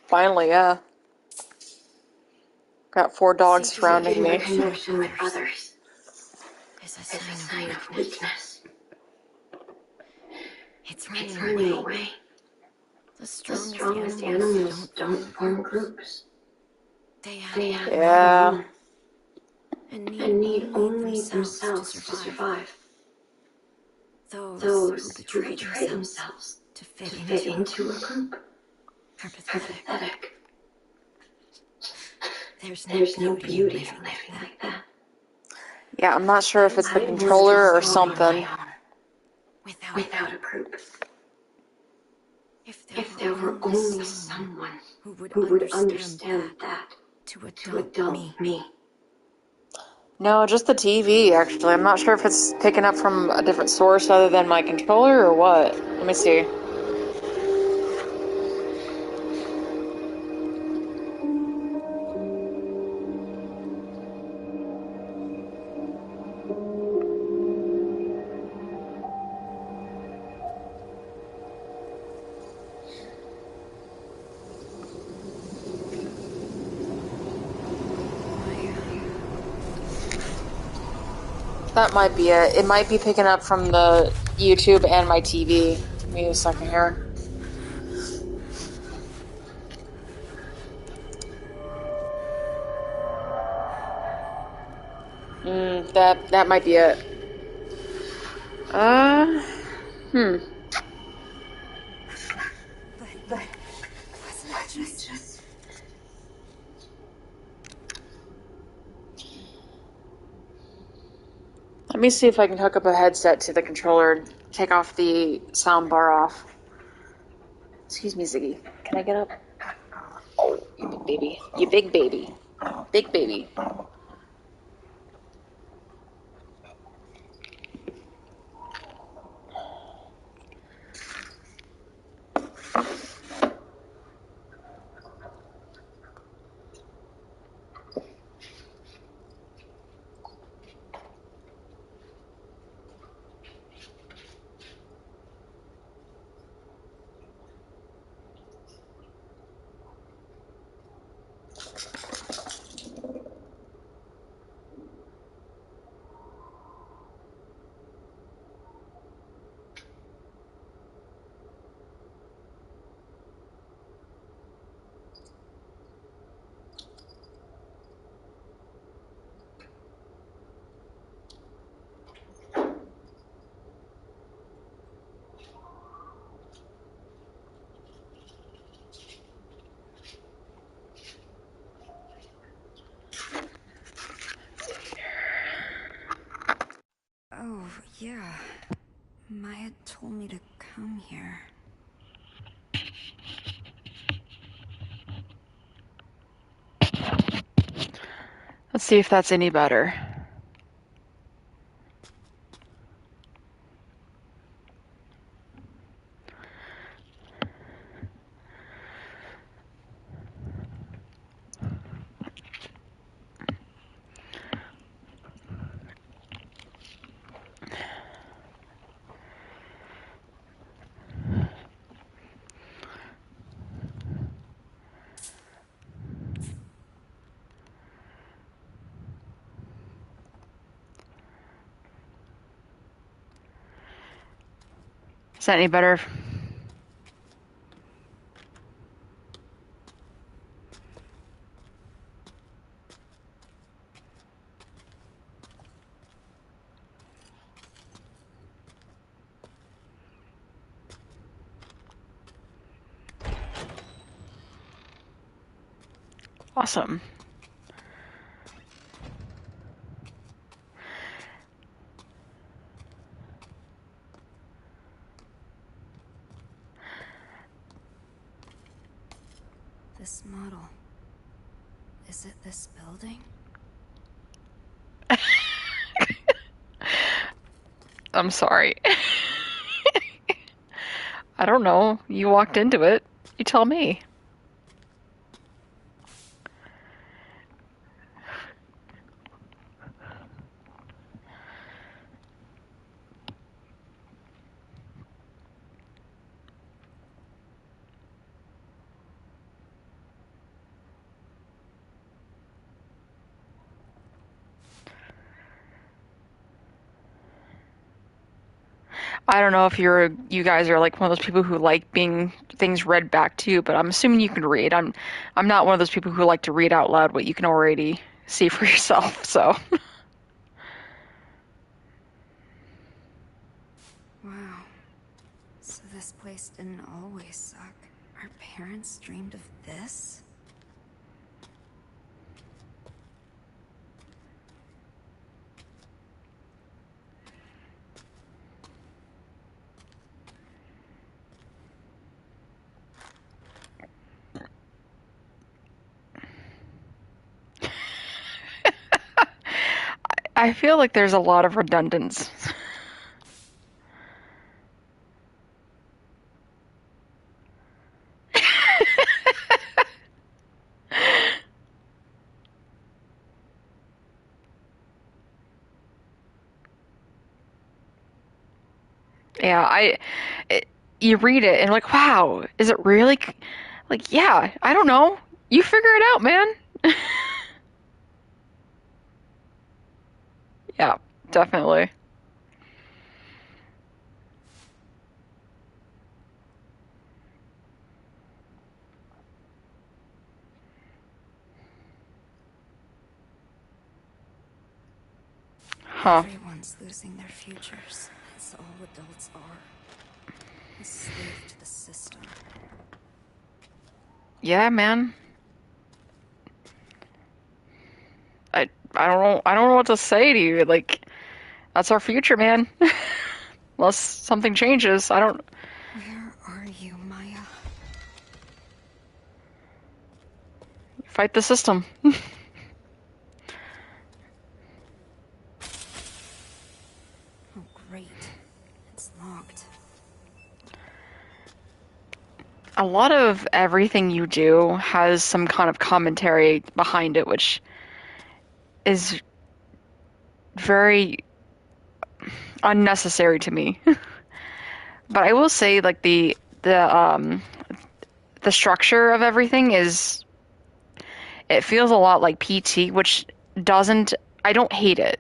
Finally, yeah. Got 4 dogs surrounding me. Connection with others is a sign of weakness. It's running away. The strongest animals don't form groups. They have Yeah. and need only themselves to survive. Those who betray themselves to fit into a group are pathetic. There's no beauty in living like that. Yeah, I'm not sure if it's the controller or something. Without a group. If there were only someone who would understand that to adult me. No, just the TV, actually. I'm not sure if it's picking up from a different source other than my controller or what. Let me see. That might be it. It might be picking up from the YouTube and my TV. Give me a second here. That might be it. But wasn't it just... Let me see if I can hook up a headset to the controller and take off the sound bar off. Excuse me, Ziggy. Can I get up? Oh, you big baby. You big baby. Big baby. Oh, yeah. Maya told me to come here. Let's see if that's any better. Is that any better? Awesome. This model. Is it this building? I'm sorry. I don't know. You walked into it. You tell me. I don't know if you guys are like one of those people who like being things read back to you, but I'm assuming you can read. I'm not one of those people who like to read out loud what you can already see for yourself. So Wow. So this place didn't always suck. Our parents dreamed of this? I feel like there's a lot of redundance. Yeah, it, you read it and like, wow, is it really? Like, yeah, I don't know. You figure it out, man. Yeah, definitely. Huh. Everyone's losing their futures. That's all adults are. A slave to the system. Yeah, man. I don't know what to say to you. Like, that's our future, man. Unless something changes. I don't Where are you, Maya? fight the system. Oh, great. It's locked. A lot of everything you do has some kind of commentary behind it, which is very unnecessary to me. But I will say, like the structure of everything is it feels a lot like PT, which doesn't I don't hate it.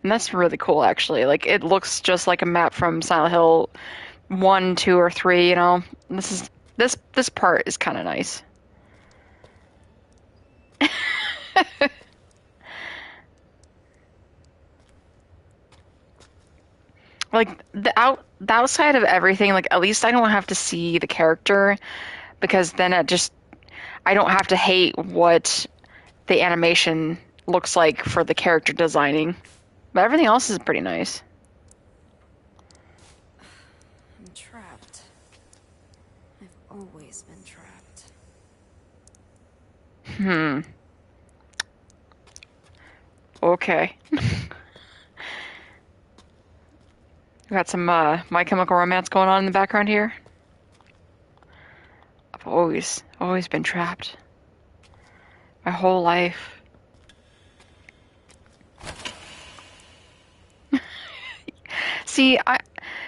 And that's really cool actually. Like it looks just like a map from Silent Hill 1, 2, or 3, you know. This part is kind of nice. Like the outside of everything, like at least I don't have to see the character because then it just I don't have to hate what the animation looks like for the character designing. But everything else is pretty nice. I'm trapped. I've always been trapped. Hmm. Okay. We got some My Chemical Romance going on in the background here. I've always been trapped. My whole life. See,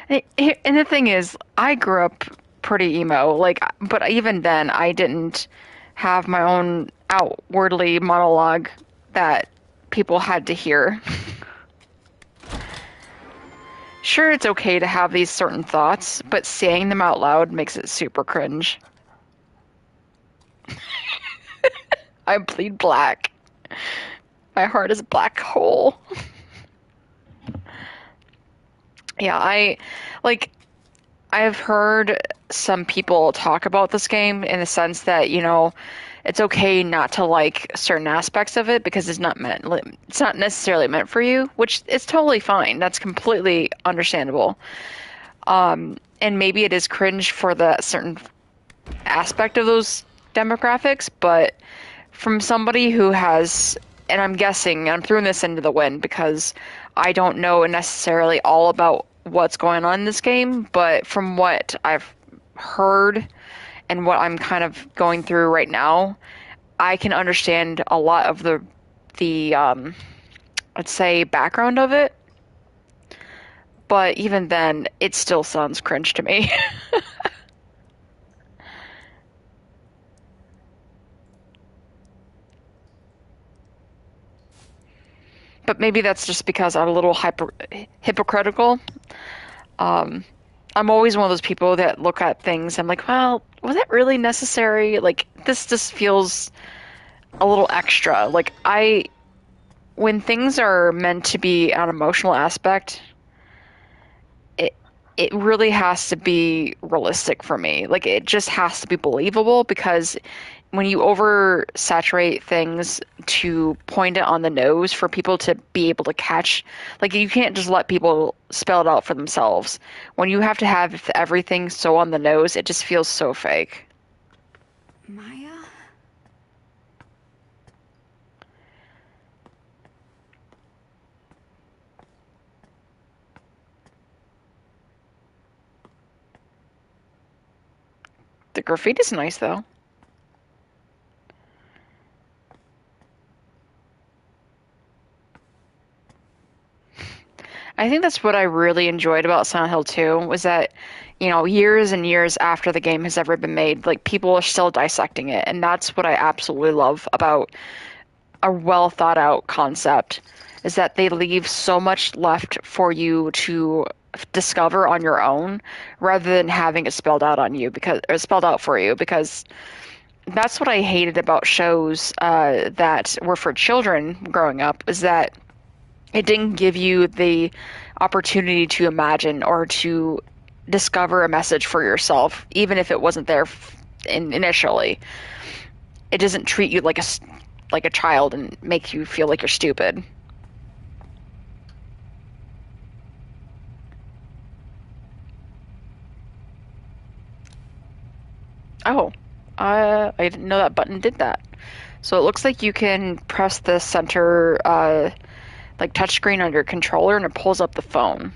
and the thing is, I grew up pretty emo. Like, but even then, I didn't have my own outwardly monologue that people had to hear. Sure, it's okay to have these certain thoughts, but saying them out loud makes it super cringe. I bleed black. My heart is a black hole. Yeah, like I've heard some people talk about this game in the sense that, you know, it's okay not to like certain aspects of it because it's not necessarily meant for you, which is totally fine. That's completely understandable. And maybe it is cringe for the certain aspect of those demographics, but from somebody who has, and I'm guessing, I'm throwing this into the wind because I don't know necessarily all about what's going on in this game, but from what I've heard and what I'm kind of going through right now, I can understand a lot of the let's say background of it, but even then, it still sounds cringe to me. But maybe that's just because I'm a little hypocritical. Um, I'm always one of those people that look at things. I'm like, well, was that really necessary? Like, this just feels a little extra. When things are meant to be an emotional aspect, it it really has to be realistic for me. Like, it just has to be believable because when you oversaturate things to point it on the nose for people to be able to catch, like you can't just let people spell it out for themselves. When you have to have everything so on the nose, it just feels so fake. Maya? The graffiti's nice though. I think that's what I really enjoyed about Silent Hill 2 was that, years and years after the game has ever been made, like people are still dissecting it, and that's what I absolutely love about a well thought out concept is that they leave so much left for you to discover on your own rather than having it spelled out on you because or spelled out for you because that's what I hated about shows that were for children growing up is that it didn't give you the opportunity to imagine or to discover a message for yourself, even if it wasn't there initially. It doesn't treat you like a child and make you feel like you're stupid. Oh, I didn't know that button did that. So it looks like you can press the center like touchscreen on your controller and it pulls up the phone.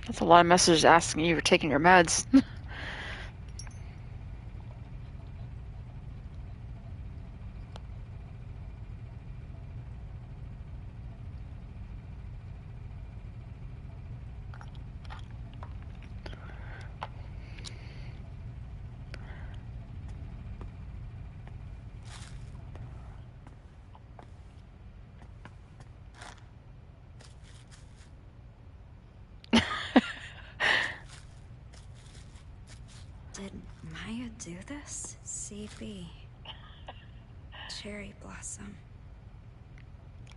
That's a lot of messages asking you for taking your meds. Did Maya do this? CB. Cherry blossom.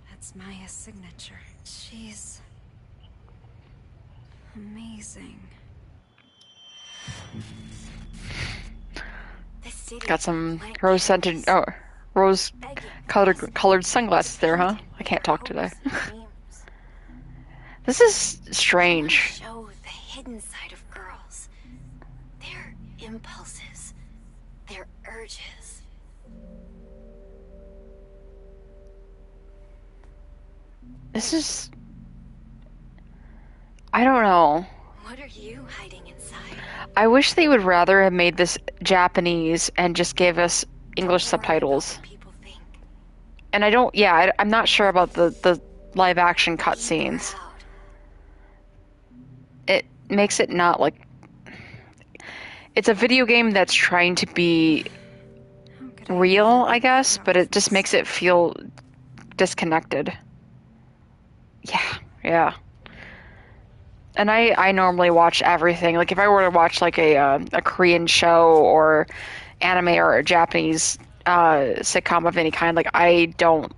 That's Maya's signature. She's amazing. Got some rose scented, rose colored sunglasses there, huh? I can't talk today. This is strange. Show the hidden side of girls. Their impulses. Their urges. This is... I don't know. What are you hiding inside? I wish they would rather have made this Japanese and just gave us English subtitles. And I don't, yeah, I'm not sure about the live action cutscenes. It makes it not like... It's a video game that's trying to be real, I guess, but it just makes it feel disconnected. Yeah. And I normally watch everything. Like if I were to watch like a Korean show or anime or a Japanese sitcom of any kind, like I don't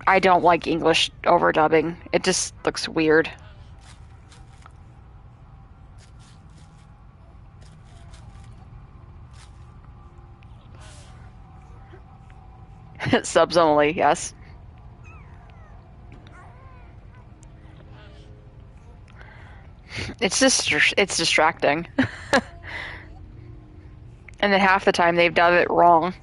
like English overdubbing. It just looks weird. Subs only, yes. It's distracting. And then half the time they've done it wrong.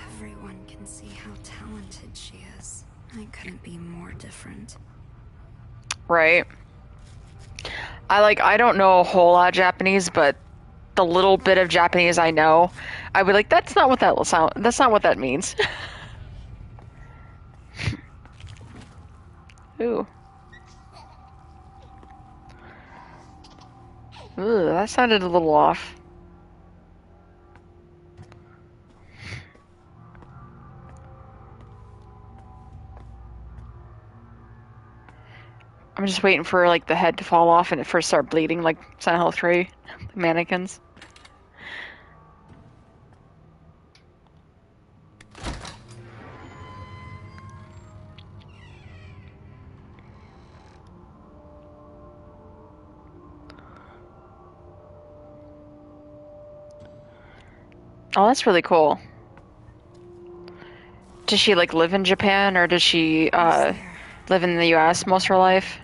Everyone can see how talented she is. I couldn't be more different. Right. I don't know a whole lot of Japanese, but the little bit of Japanese I know, I'd be like, that's not what that will sound. That's not what that means. Ooh. Ooh, that sounded a little off. I'm just waiting for like the head to fall off and it first start bleeding like Silent Hill 3 mannequins. Oh, that's really cool. Does she like live in Japan or does she live in the US most of her life?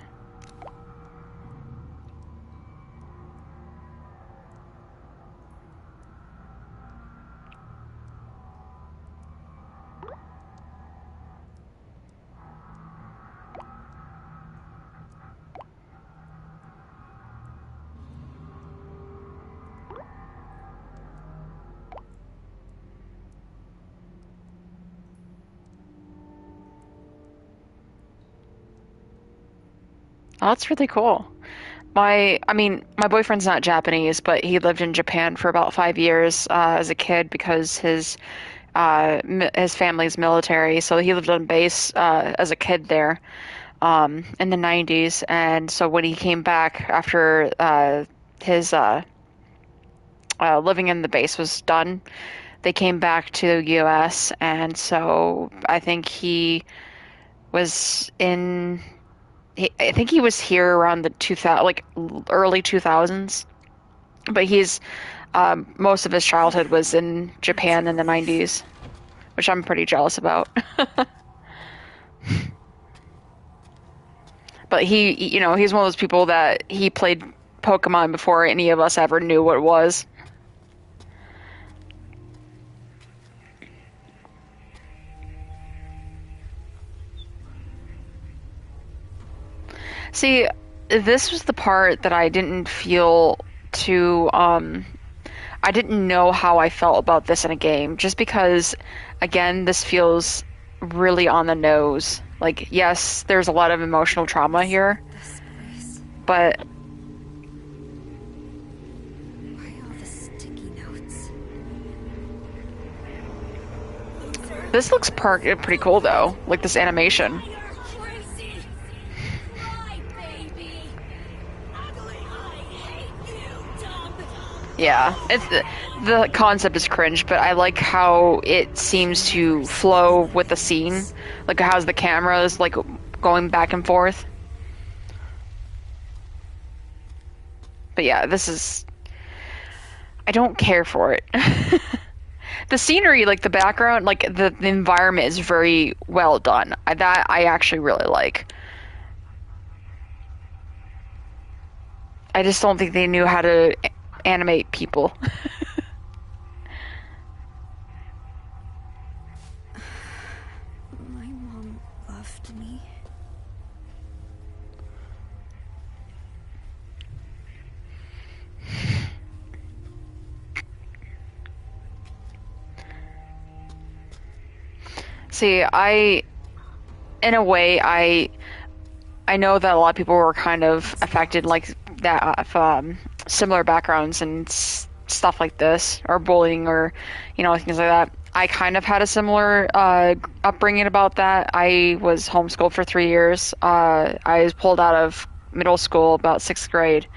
Oh, that's really cool. My boyfriend's not Japanese, but he lived in Japan for about 5 years as a kid because his family's military. So he lived on base as a kid there in the 90s. And so when he came back after his living in the base was done, they came back to the U.S. And so I think was in I think he was here around the 2000, like early 2000s. But he's most of his childhood was in Japan in the 90s, which I'm pretty jealous about. But he's one of those people that he played Pokemon before any of us ever knew what it was. See, this was the part that I didn't feel too I didn't know how I felt about this in a game, just because, again, this feels really on the nose. Like, yes, there's a lot of emotional trauma here, This place. but Why all the sticky notes? this looks pretty cool, though. Like, this animation. Yeah, the concept is cringe, but I like how it seems to flow with the scene. Like, how's the cameras, like, going back and forth. But yeah, I don't care for it. The scenery, like the background, like the environment is very well done. That I actually really like. I just don't think they knew how to animate people. My mom loved me. See, in a way, I know that a lot of people were kind of affected like that of similar backgrounds and stuff like this, or bullying, or things like that. I kind of had a similar upbringing about that. I was homeschooled for 3 years. I was pulled out of middle school about sixth grade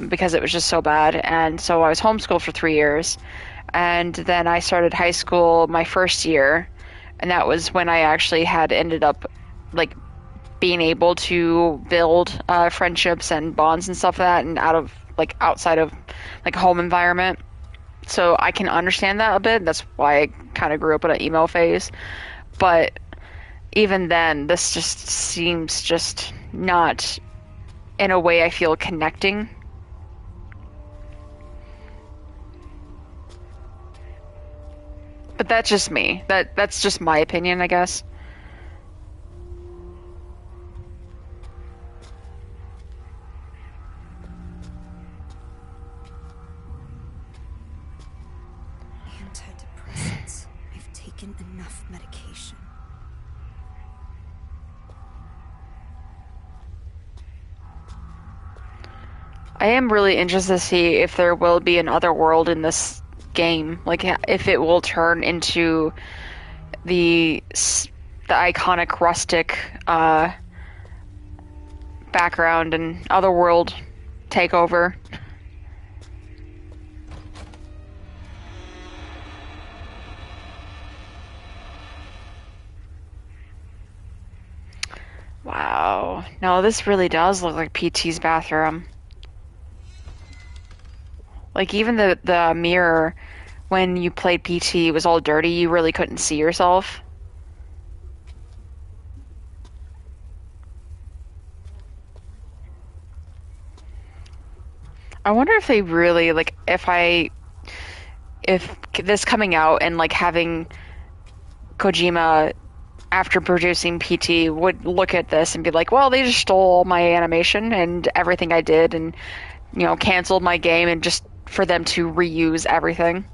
because it was just so bad, and so I was homeschooled for 3 years, and then I started high school my first year, and that was when I actually had ended up like being able to build friendships and bonds and stuff like that, and outside of like home environment. So I can understand that a bit. That's why I kind of grew up in an emo phase. But even then, this just seems just not in a way I feel connecting. But that's just me. That's just my opinion, I guess. I am really interested to see if there will be an other world in this game. Like, if it will turn into the iconic rustic background and otherworld takeover. Wow. No, this really does look like PT's bathroom. Like, even the mirror, when you played PT, was all dirty. You really couldn't see yourself. I wonder if they really, like, if this coming out and, like, having Kojima, after producing PT, would look at this and be like, well, they just stole all my animation and everything I did and, you know, canceled my game, and just for them to reuse everything.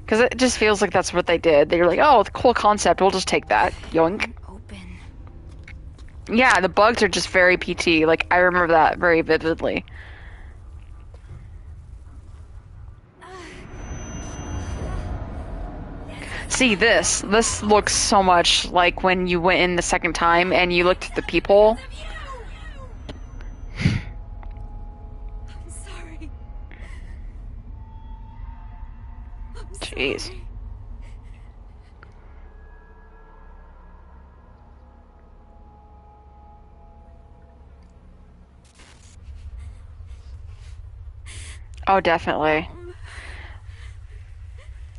Because it just feels like that's what they did. They were like, oh, cool concept, we'll just take that. Yoink. Open. Yeah, the bugs are just very PT. Like, I remember that very vividly. See, this looks so much like when you went in the second time and you looked at the peephole. I'm sorry. Jeez. Oh, definitely.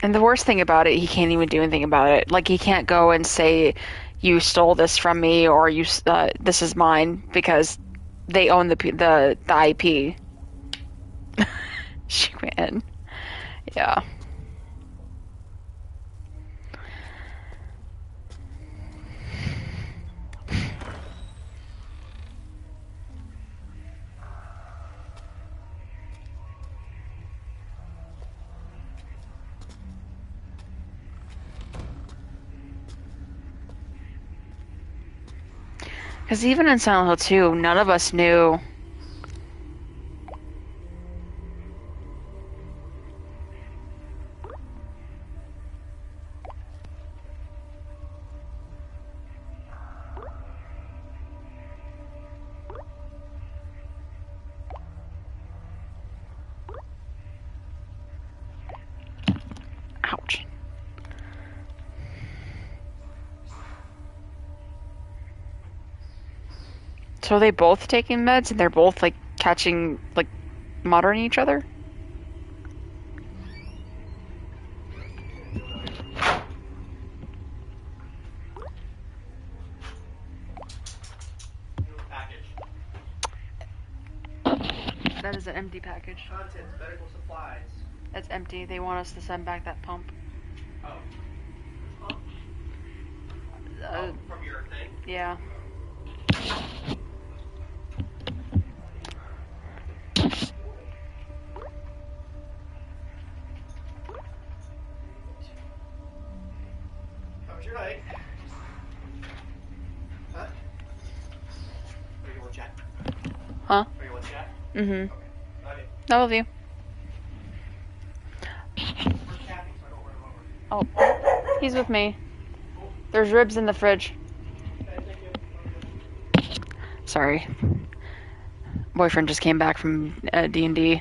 And the worst thing about it, he can't even do anything about it. Like, he can't go and say, you stole this from me, or this is mine, because they own the IP. She went. Yeah. Because even in Silent Hill 2, none of us knew. Ouch. So are they both taking meds and they're both, like, catching, like, muttering each other? That is an empty package. Contents, medical supplies. That's empty. They want us to send back that pump. Oh. From your thing? Yeah. How was your night? Huh? Are you want to chat? Huh? Are you want to chat? Mm-hmm. Okay. I love you. We're chatting, so I don't run over. Oh, he's with me. There's ribs in the fridge. Okay, thank you. Sorry. Boyfriend just came back from D&D.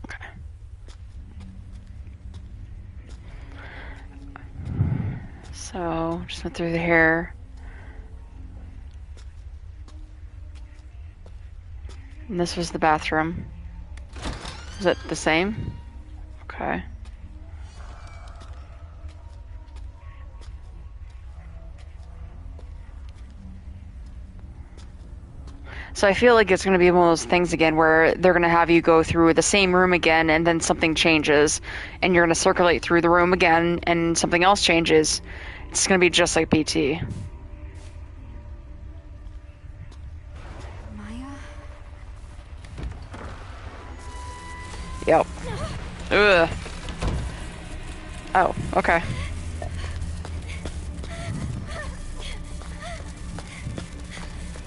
Okay. So, just went through the hair. And this was the bathroom. Is it the same? Okay. So I feel like it's going to be one of those things again where they're going to have you go through the same room again and then something changes and you're going to circulate through the room again and something else changes. It's going to be just like PT. Maya? Yep. Ugh. Oh, okay.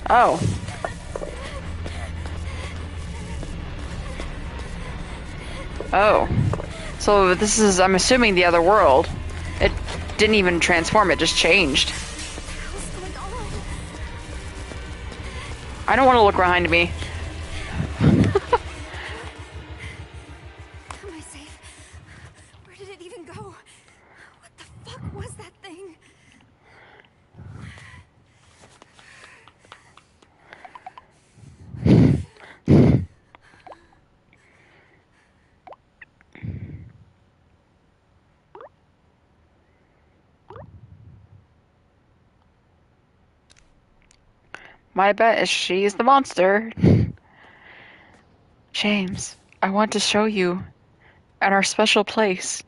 Oh. Oh. So this is, I'm assuming, the other world. It didn't even transform, it just changed. What's going on? I don't want to look behind me. Am I safe? Where did it even go? What the fuck was that thing? My bet is she's the monster. James, I want to show you at our special place.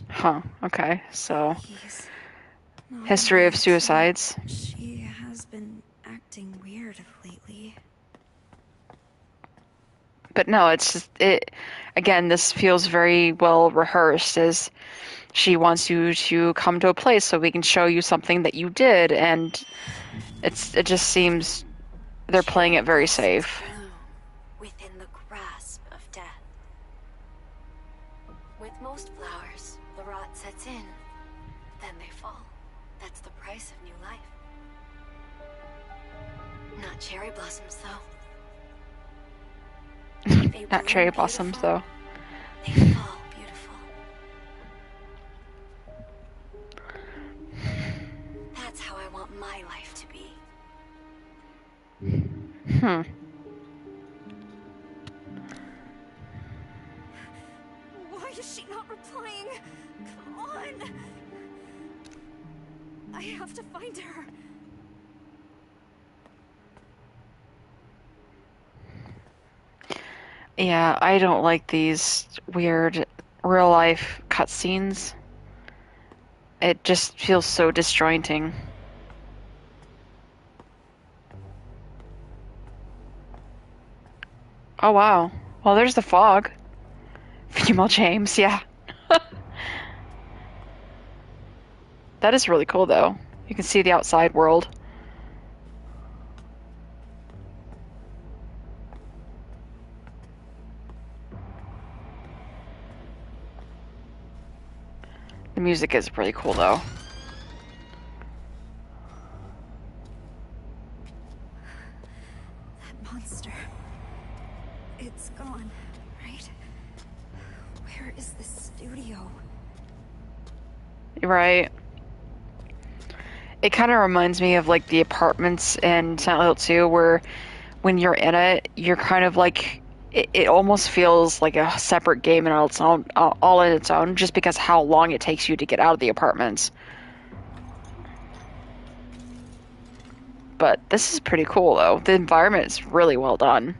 Huh, okay, so He's not history of right. suicides. She has been acting weird lately. But no, it's just, it, again, this feels very well rehearsed as she wants you to come to a place so we can show you something that you did, and it just seems they're playing it very safe. Bloom within the grasp of death. With most flowers, the rot sets in, then they fall. That's the price of new life. Not cherry blossoms, though. They Not cherry bloom blossoms, beautiful, though. they fall beautiful. That's how I want my life to be. Hmm. Why is she not replying? Come on! I have to find her. Yeah, I don't like these weird real life cutscenes. It just feels so disjointing. Oh wow. Well, there's the fog. Female James, yeah. That is really cool though. You can see the outside world. The music is pretty cool though. That monster. It's gone, right? Where is this studio? Right. It kind of reminds me of like the apartments in Silent Hill 2 where when you're in it, you're kind of like it almost feels like a separate game in its own, all in its own, just because how long it takes you to get out of the apartments. But this is pretty cool though. The environment is really well done.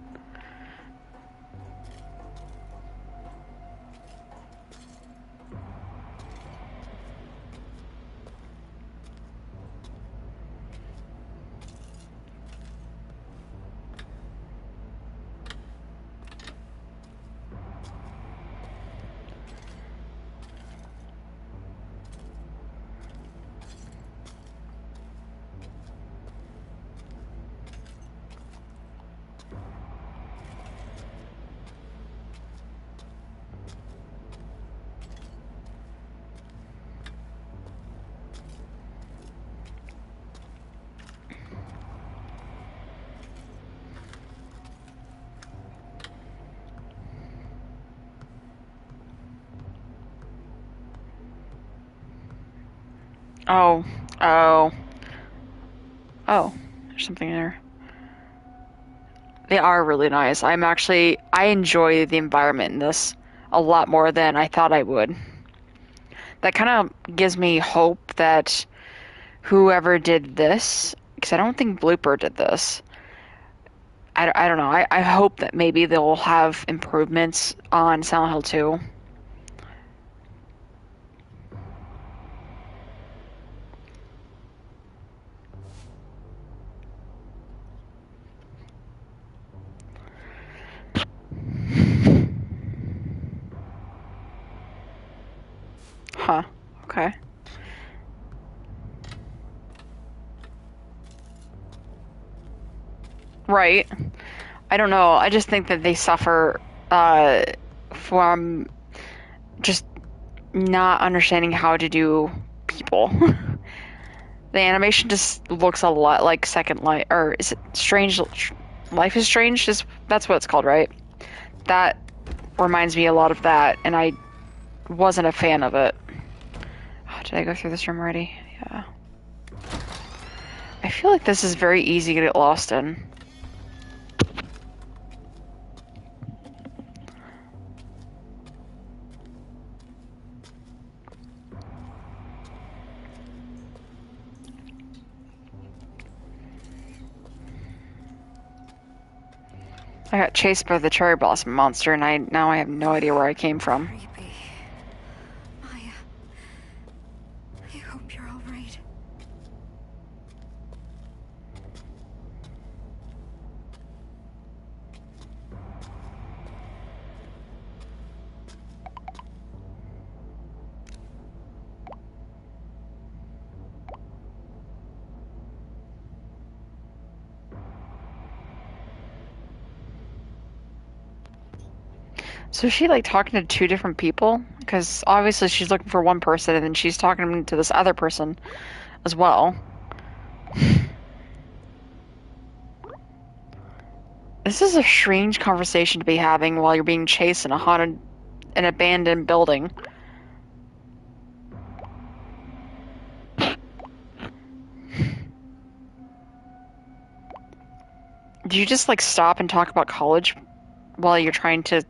Oh, oh, oh, there's something there. They are really nice. I enjoy the environment in this a lot more than I thought I would. That kind of gives me hope that whoever did this, because I don't think Blooper did this. I don't know. I hope that maybe they'll have improvements on Silent Hill 2. Huh. Okay. Right. I don't know. I just think that they suffer from just not understanding how to do people. The animation just looks a lot like Second Life, or is it Strange? Life is Strange? That's what it's called, right? That reminds me a lot of that, and I wasn't a fan of it. Oh, did I go through this room already? Yeah. I feel like this is very easy to get lost in. I got chased by the cherry blossom monster, and now I have no idea where I came from. Creepy. Maya, I hope you're all right. So is she like talking to two different people? Because obviously she's looking for one person, and then she's talking to this other person as well. This is a strange conversation to be having while you're being chased in a haunted, an abandoned building. Do you just like stop and talk about college while you're trying to...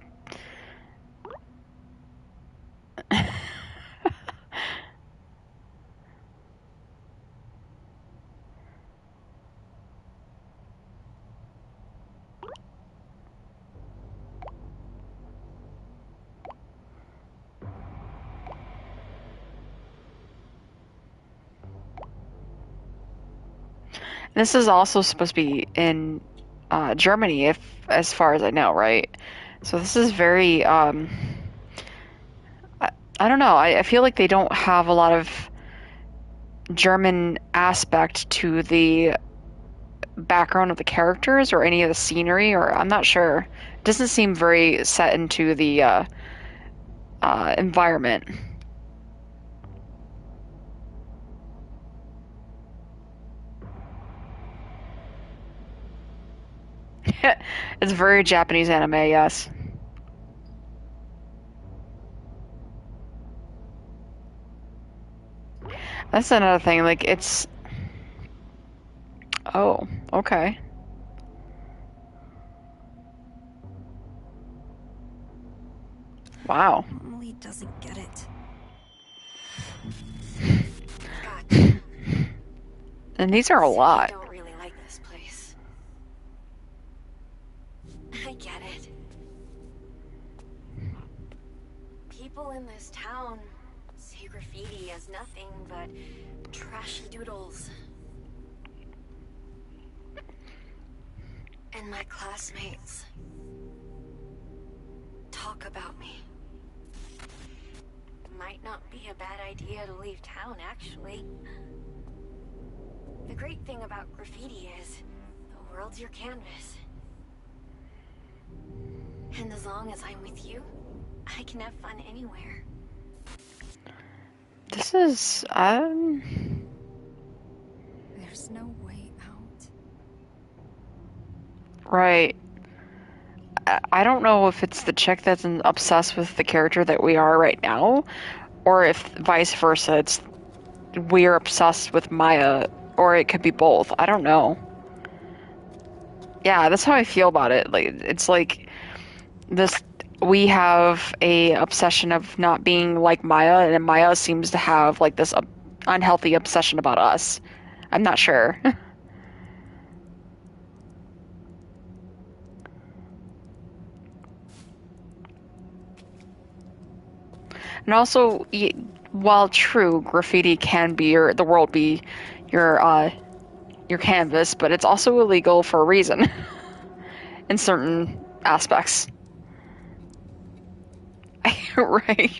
This is also supposed to be in Germany, if as far as I know, right? So this is very I don't know. I feel like they don't have a lot of German aspect to the background of the characters or any of the scenery, or I'm not sure. It doesn't seem very set into the environment. It's very Japanese anime, yes. That's another thing, like, it's... Oh, okay. Wow. Emily doesn't get it. Gotcha. And these are a lot. I don't really like this place. I get it. People in this town see graffiti as nothing but trashy doodles. And my classmates talk about me. Might not be a bad idea to leave town, actually. The great thing about graffiti is the world's your canvas. And as long as I'm with you, I can have fun anywhere. This is, There's no way out. right. I don't know if it's the chick that's obsessed with the character that we are right now, or if vice versa, it's we're obsessed with Maya, or it could be both. I don't know. Yeah, that's how I feel about it. Like, it's like this, we have a obsession of not being like Maya, and Maya seems to have like this unhealthy obsession about us. I'm not sure. And also, while true, graffiti can be the world be your canvas, but it's also illegal for a reason in certain aspects. Right.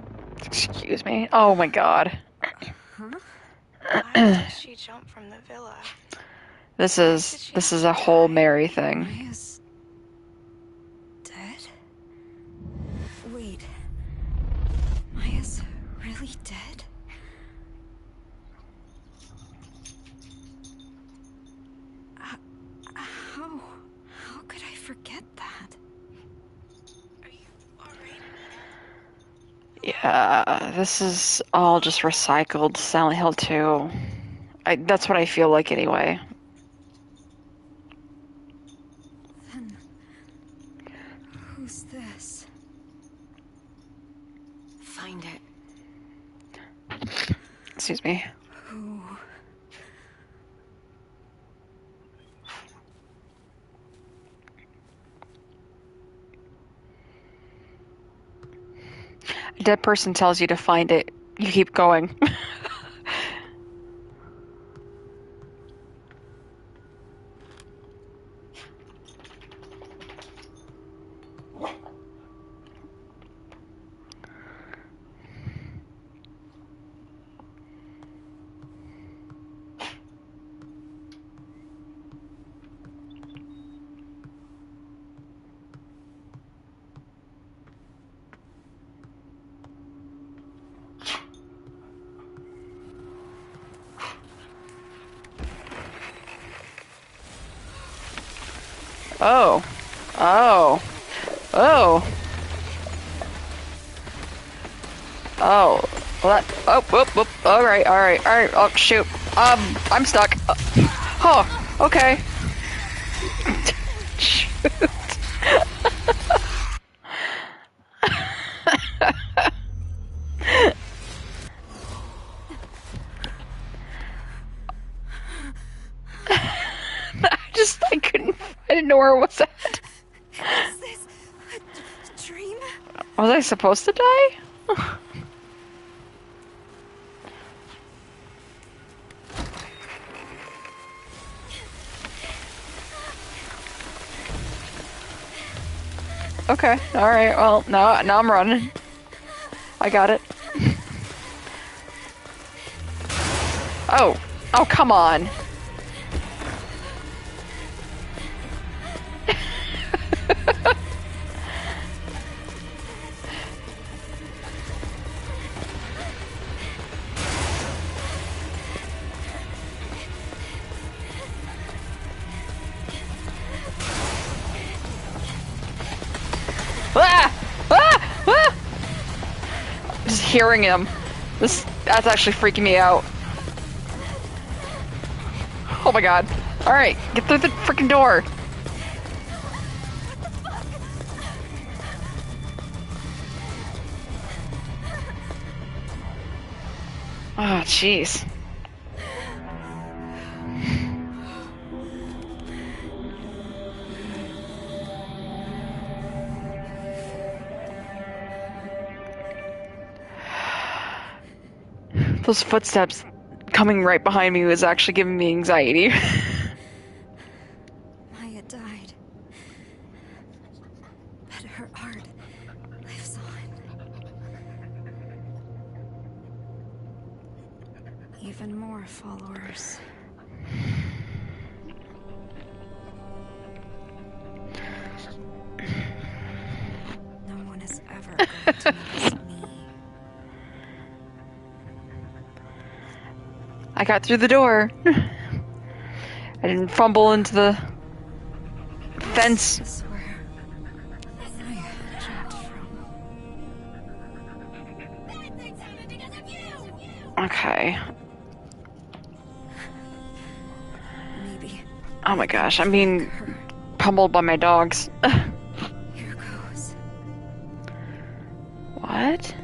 Excuse me. Oh my god. Why did she jump from the villa? This is a whole Mary thing. Maya's dead? Wait. Maya's really dead? How could I forget that? Are you alright, Anita? Yeah, this is all just recycled Silent Hill 2. That's what I feel like anyway. Then who's this? Find it. Excuse me. Who? A dead person tells you to find it. You keep going. Oh. Oh. Oh. Oh. Well, that, oh, whoop, whoop. All right. Oh, shoot. I'm stuck. Oh, okay. Shoot. I didn't know where it was at. Is this a dream? Was I supposed to die? Okay, alright, well, now I'm running. I got it. Oh, come on. Just hearing him. That's actually freaking me out. Oh my god. Alright, get through the freaking door. Oh, jeez. Those footsteps coming right behind me was actually giving me anxiety. Maya died. But her art lives on. Even more followers. No one is ever going to notice me. I got through the door. I didn't fumble into the fence. This is where Maya jumped from. Okay. Maybe. Oh my gosh, I'm being pummeled by my dogs. Here goes. What?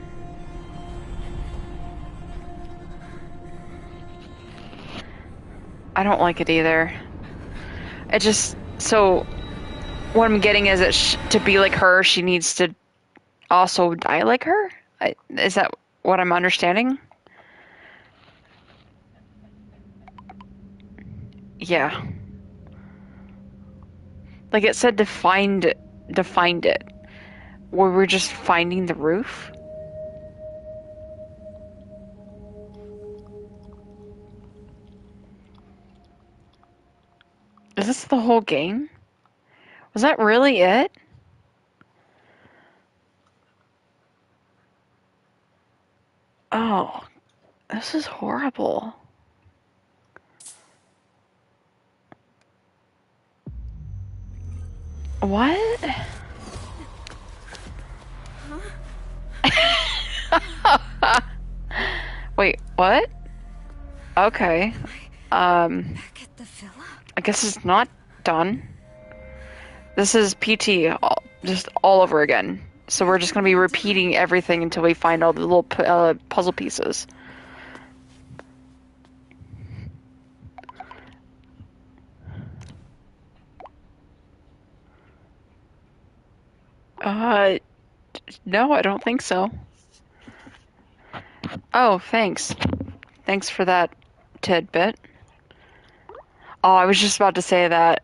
I don't like it either. It just, so what I'm getting is that to be like her, she needs to also die like her? Is that what I'm understanding? Yeah. Like it said to find it. Were we just finding the roof? Is this the whole game? Was that really it? Oh, this is horrible. What? Wait, what? Okay. Back at the villa? I guess it's not done. This is PT just all over again. So we're just gonna be repeating everything until we find all the little puzzle pieces. No, I don't think so. Oh, thanks. Thanks for that tidbit. Oh, I was just about to say that.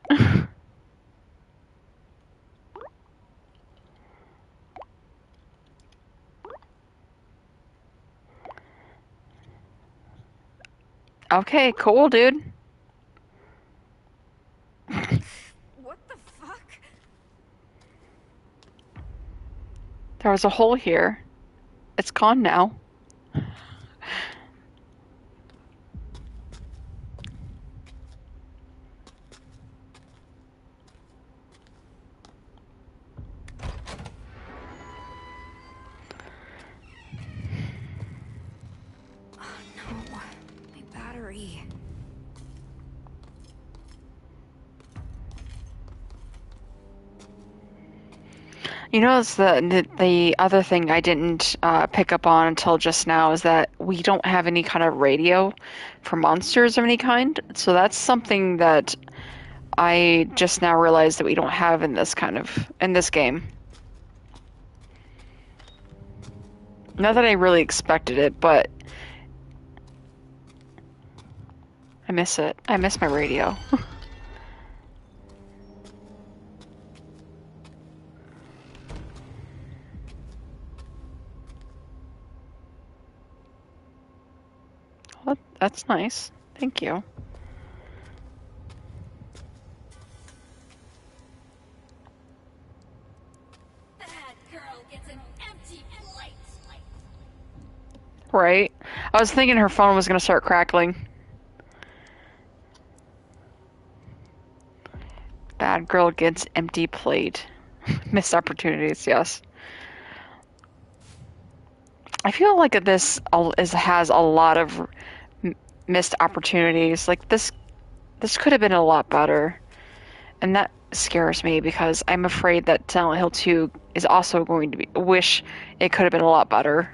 Okay, cool, dude. What the fuck? There was a hole here. It's gone now. Oh no, my battery. You know, it's the other thing I didn't pick up on until just now is that we don't have any kind of radio for monsters of any kind. So that's something that I just now realized that we don't have in this game. Not that I really expected it, but I miss it. I miss my radio. Well, that's nice. Thank you. That girl gets an empty plate. Right? I was thinking her phone was gonna start crackling. Bad girl gets empty plate. Missed opportunities, yes. I feel like this has a lot of missed opportunities. Like this could have been a lot better. And that scares me because I'm afraid that Silent Hill 2 is also going to be wish it could have been a lot better.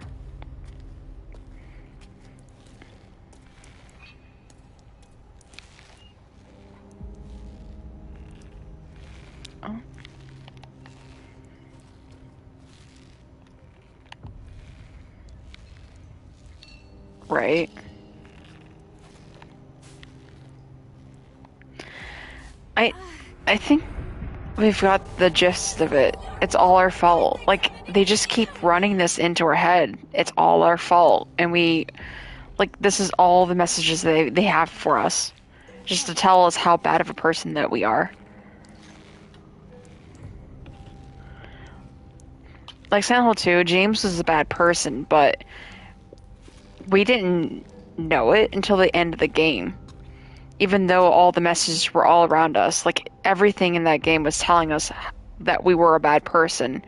Oh. Right. I think we've got the gist of it. It's all our fault. Like, they just keep running this into our head. It's all our fault. And this is all the messages they have for us. Just to tell us how bad of a person that we are. Like Silent Hill 2, James was a bad person, but we didn't know it until the end of the game. Even though all the messages were all around us, like everything in that game was telling us that we were a bad person,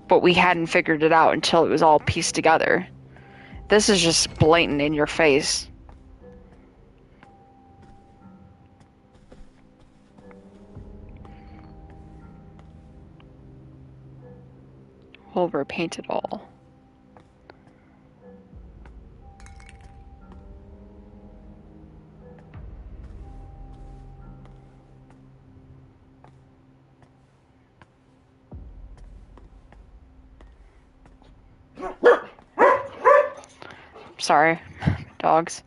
but we hadn't figured it out until it was all pieced together. This is just blatant in your face. We'll repaint it all. Sorry, dogs.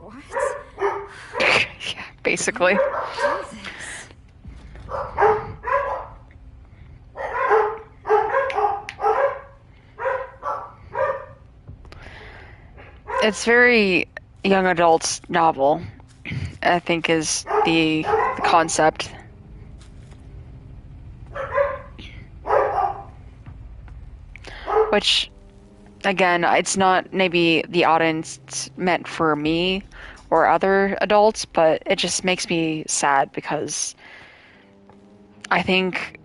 What? basically. Do this. It's very young adults novel, I think, is the concept. Which, again, it's not maybe the audience meant for me or other adults, but it just makes me sad because I think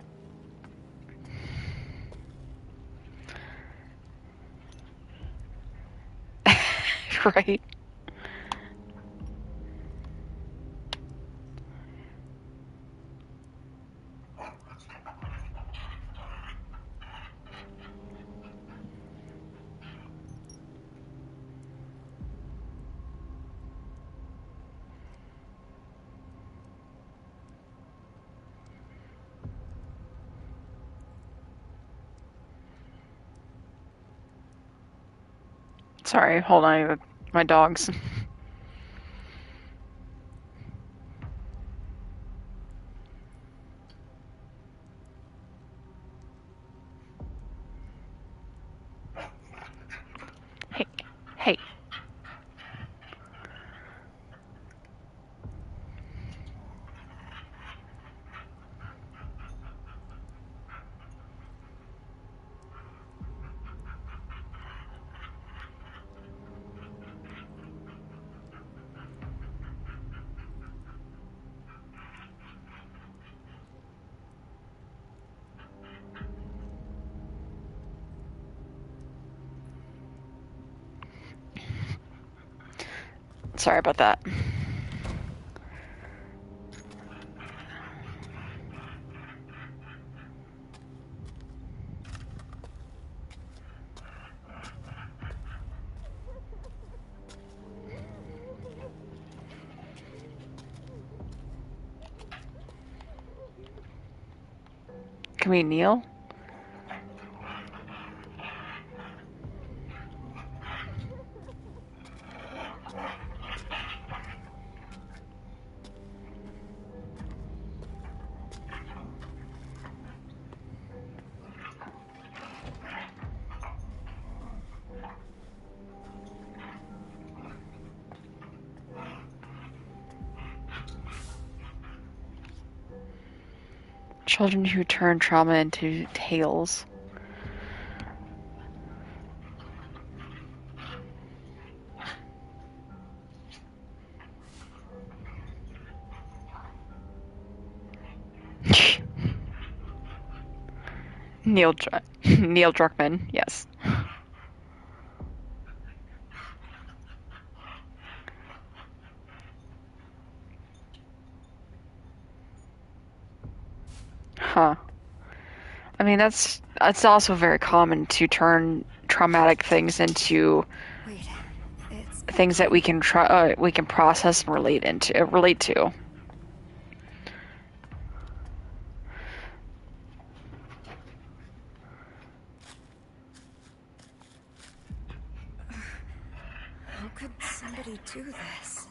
right. Sorry, hold on. My dogs. Hey, hey. Sorry about that. Can we kneel? Children who turn trauma into tales. Neil Druckmann, yes. Huh. I mean, that's also very common to turn traumatic things into Wait, it's things that we can we can process and relate to. how could somebody do this?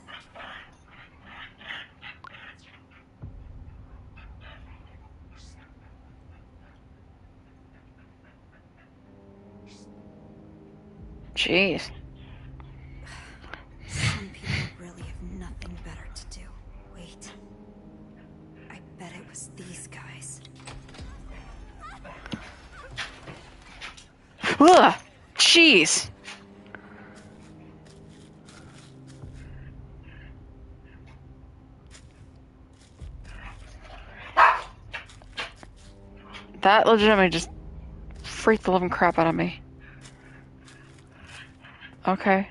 Jeez. Some people really have nothing better to do. Wait. I bet it was these guys. Ugh. Jeez. That legitimately just freaked the living crap out of me. Okay.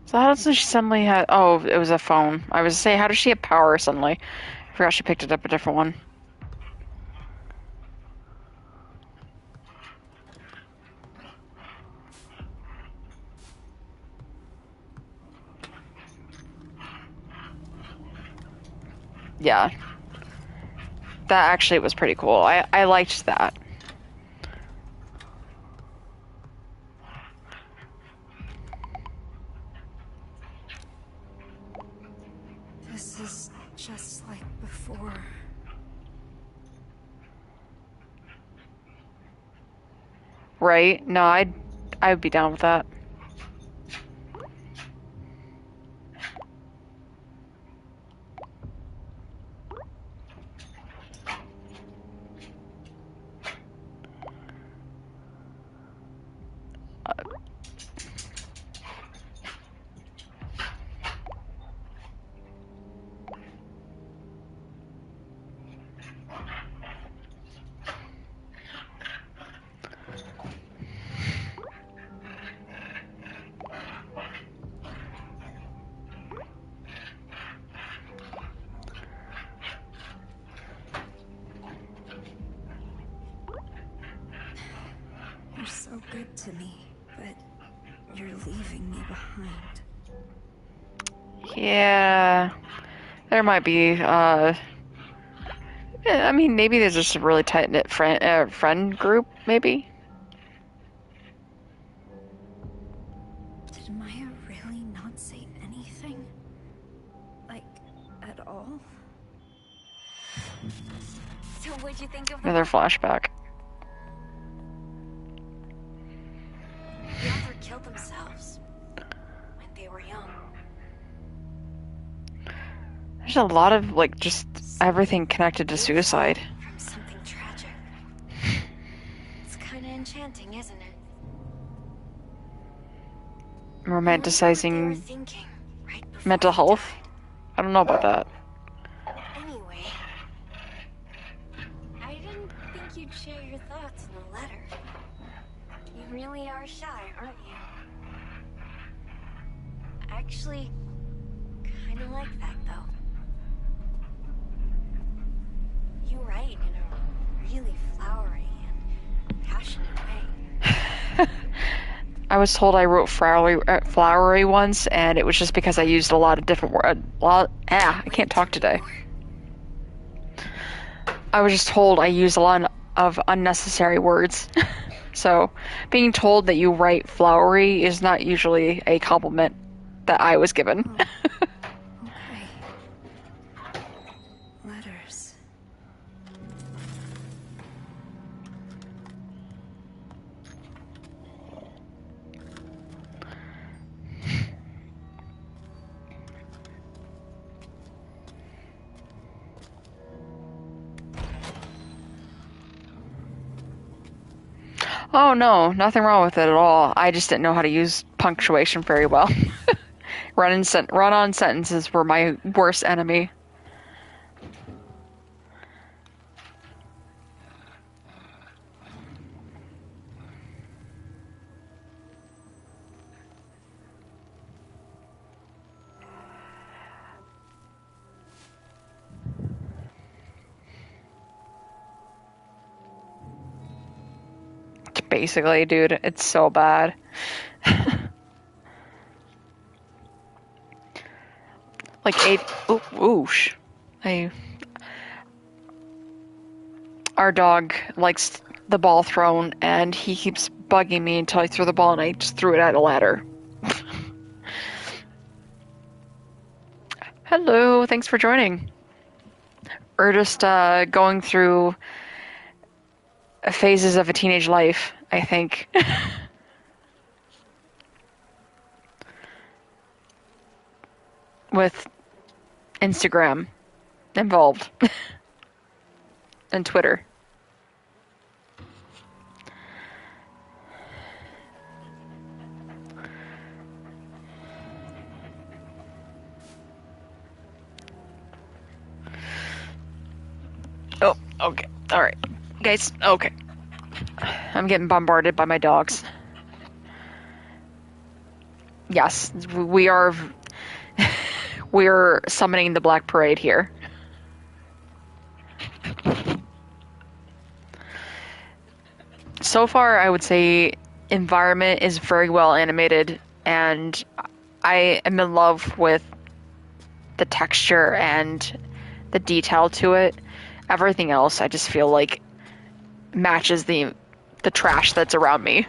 So how does she suddenly have... Oh, it was a phone. I was saying, how does she have power suddenly? I forgot she picked it up a different one. Yeah. That actually was pretty cool. I liked that. This is just like before. Right? No, I'd be down with that. You're so good to me, but you're leaving me behind. Yeah. There might be, yeah, I mean, maybe there's just a really tight-knit friend group, maybe? Did Maya really not say anything? Like, at all? So what'd you think of the Another flashback. The author killed themselves when they were young. There's a lot of, like, just everything connected to suicide. From something tragic. It's kind of enchanting, isn't it? I wonder what they were Romanticizing thinking right before mental they health? died. I don't know about that. Anyway, I didn't think you'd share your thoughts in a letter. You really are shy, aren't you? Actually, kind of like that, though. You write in a really flowery and passionate way. I was told I wrote flowery once, and it was just because I used a lot of different words. I can't talk today. I was just told I used a lot of unnecessary words. So, being told that you write flowery is not usually a compliment that I was given. Okay. Letters. Oh no, nothing wrong with it at all. I just didn't know how to use punctuation very well. Run-on sentences were my worst enemy. Basically, dude, it's so bad. Like oosh. Our dog likes the ball thrown, and he keeps bugging me until I throw the ball, and I just threw it at a ladder. Hello, thanks for joining. We're just going through phases of a teenage life, I think. With Instagram involved. And Twitter. Oh, okay. Alright. Guys, okay. I'm getting bombarded by my dogs. Yes, we are summoning the Black Parade here. So far, I would say environment is very well animated, and I am in love with the texture and the detail to it. Everything else, I just feel like matches the trash that's around me.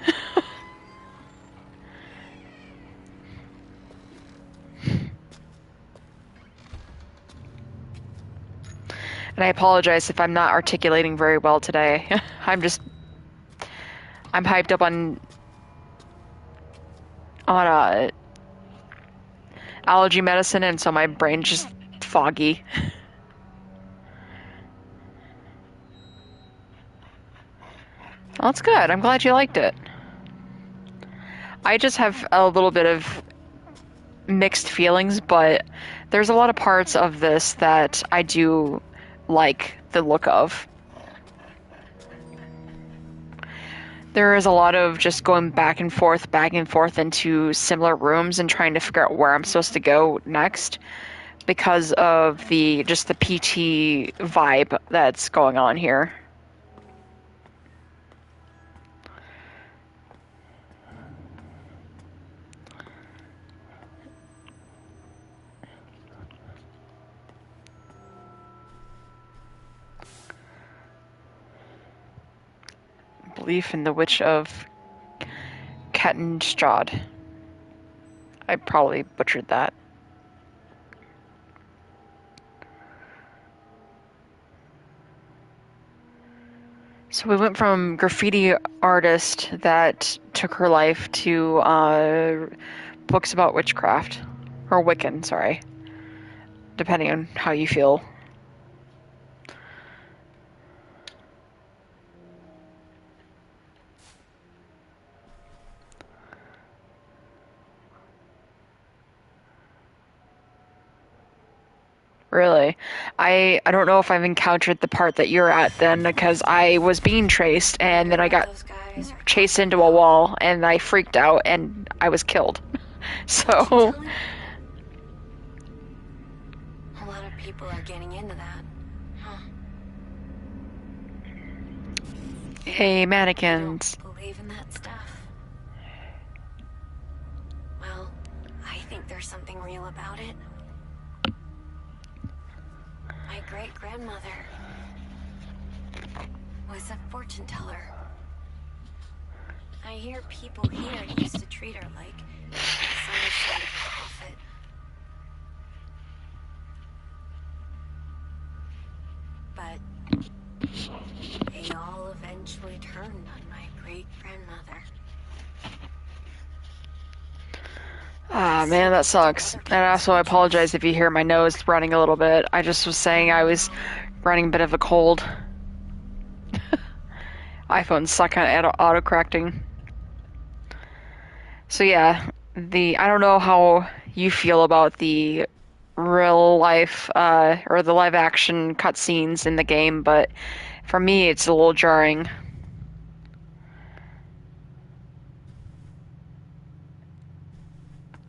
And I apologize if I'm not articulating very well today. I'm hyped up on allergy medicine, and so my brain's just foggy. Well, that's good. I'm glad you liked it. I just have a little bit of mixed feelings, but there's a lot of parts of this that I do like the look of. There is a lot of just going back and forth into similar rooms and trying to figure out where I'm supposed to go next because of the PT vibe that's going on here. Belief in the Witch of Kettenstrad. I probably butchered that. So we went from graffiti artist that took her life to books about witchcraft. Or Wiccan, sorry. Depending on how you feel. Really? I don't know if I've encountered the part that you're at then, because I was being traced and then I got Those guys are chased into a wall and I freaked out and I was killed. So, telling? A lot of people are getting into that. Huh. hey, You mannequins. don't believe in that stuff? Well, I think there's something real about it. My great-grandmother was a fortune teller. I hear people here used to treat her like some sort of prophet. But they all eventually turned on my great-grandmother. Ah, man, that sucks. And also, I apologize if you hear my nose running a little bit. I just was saying I was running a bit of a cold. iPhones suck at auto-correcting. So yeah, I don't know how you feel about the real life, or the live action cutscenes in the game, but for me, it's a little jarring.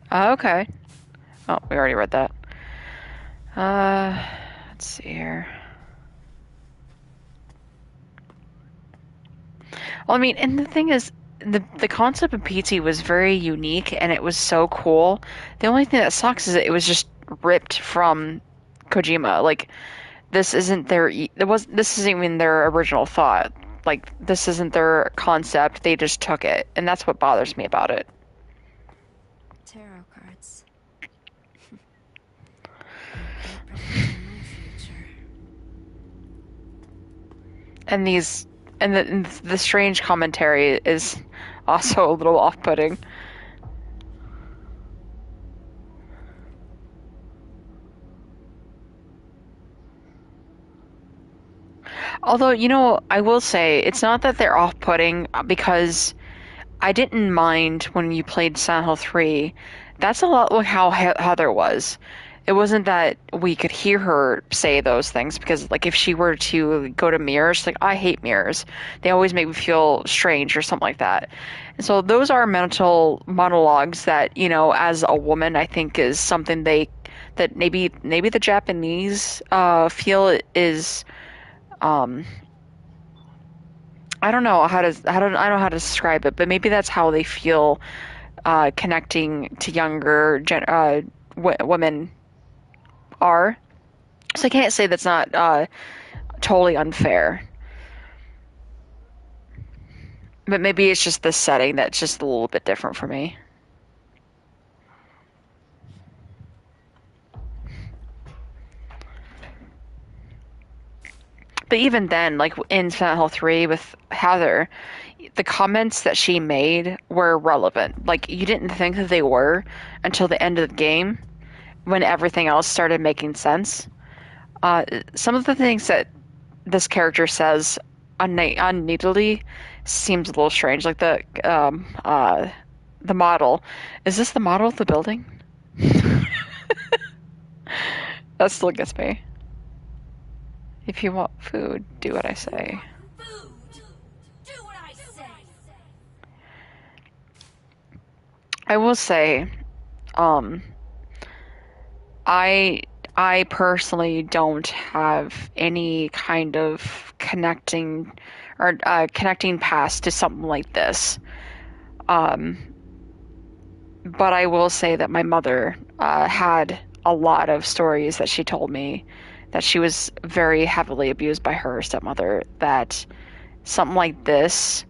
Okay. Oh, we already read that. Let's see here. Well, I mean, and the thing is, the concept of PT was very unique and it was so cool. The only thing that sucks is that it was just ripped from Kojima. Like, this isn't this isn't even their original thought. Like, this isn't their concept. They just took it, and that's what bothers me about it. Tarot cards. Predicting my future. And the strange commentary is also a little off-putting. Although, I will say, it's not that they're off-putting, because I didn't mind when you played Silent Hill 3. That's a lot like how Heather was. It wasn't that we could hear her say those things, because, like, if she were to go to mirrors, she's like, I hate mirrors. They always make me feel strange or something like that. And so those are mental monologues that, as a woman, I think is something that maybe the Japanese feel is, I don't know how to I don't know how to describe it, but maybe that's how they feel connecting to younger women are. So I can't say that's not totally unfair. But maybe it's just the setting that's just a little bit different for me. But even then, like in Silent Hill 3 with Heather, the comments that she made were relevant. Like, you didn't think that they were until the end of the game when everything else started making sense. Some of the things that this character says unneededly seems a little strange. Like the model. Is this the model of the building? That still gets me. If you want food, do what I say. I will say, um, I I personally don't have any kind of connecting past to something like this. Um, but I will say that my mother had a lot of stories that she told me that she was very heavily abused by her stepmother, that something like this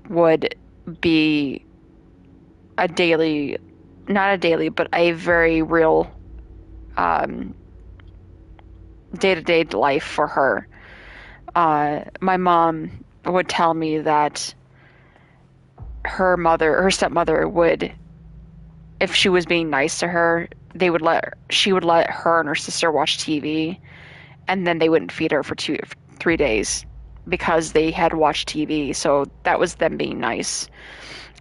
would be a daily, not a daily, but a very real um, day-to-day life for her. My mom would tell me that her stepmother would, if she was being nice to her, she would let her and her sister watch TV, and then they wouldn't feed her for 3 days because they had watched TV. So that was them being nice.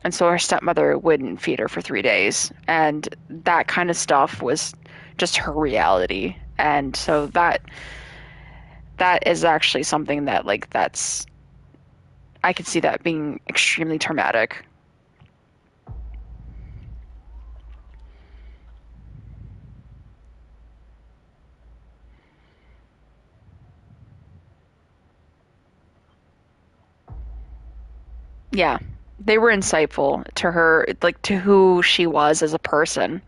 And so her stepmother wouldn't feed her for 3 days. And that kind of stuff was just her reality. And so that is actually something that, like, I could see that being extremely traumatic. Yeah, they were insightful to her, like to who she was as a person,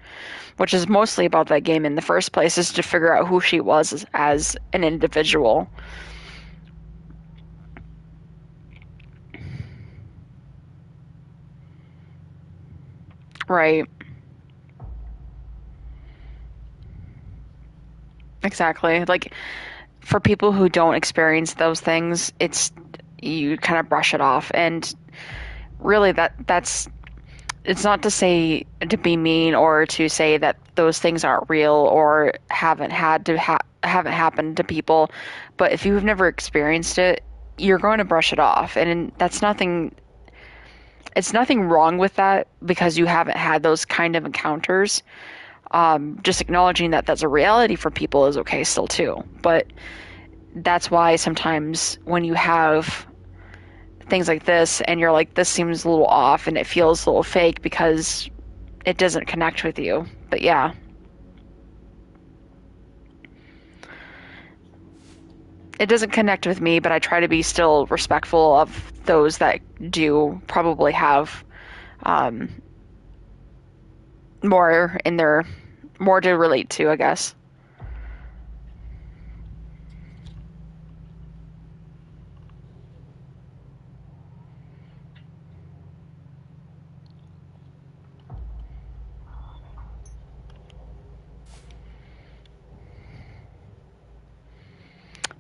which is mostly about that game in the first place, is to figure out who she was as an individual. Right. Exactly. Like, for people who don't experience those things, you kind of brush it off. And really that's it's not to say to be mean or to say that those things aren't real or haven't happened to people, but if you've never experienced it, you're going to brush it off, and that's nothing. It's nothing wrong with that because you haven't had those kind of encounters. Just acknowledging that that's a reality for people is okay still too. But that's why sometimes when you have things like this and you're like, this seems a little off and it feels a little fake because it doesn't connect with you. But yeah. It doesn't connect with me, but I try to be still respectful of those that do probably have more more to relate to, I guess.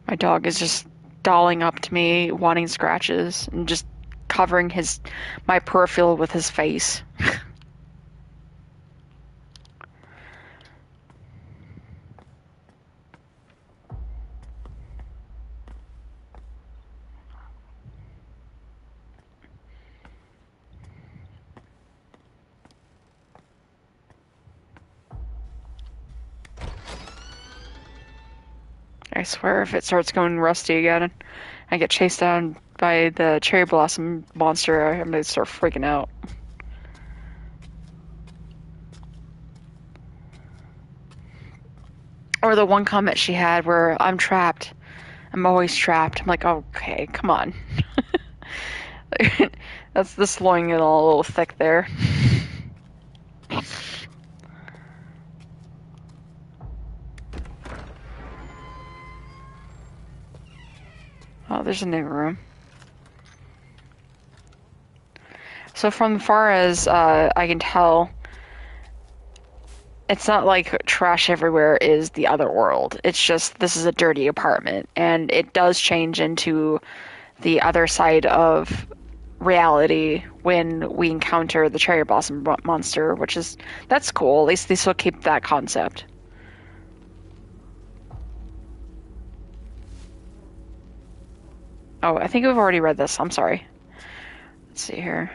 My dog is just dolling up to me, wanting scratches, and just covering my peripheral with his face. I swear, if it starts going rusty again, I get chased down by the cherry blossom monster, I'm gonna start freaking out. Or the one comment she had where I'm trapped. I'm always trapped. I'm like, okay, come on. That's the slowing it all a little thick there. there's a new room. So from far as I can tell, it's not like trash everywhere is the other world. It's just this is a dirty apartment, and it does change into the other side of reality when we encounter the cherry blossom monster, which is that's cool. At least they still keep that concept. Oh, I think we've already read this. I'm sorry. Let's see here.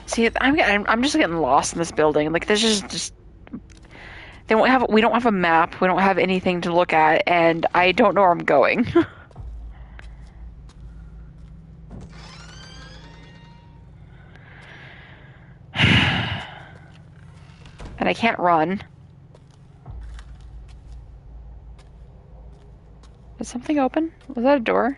See, I'm just getting lost in this building. Like, this is just we don't have a map. We don't have anything to look at, and I don't know where I'm going. And I can't run. Is something open? Was that a door?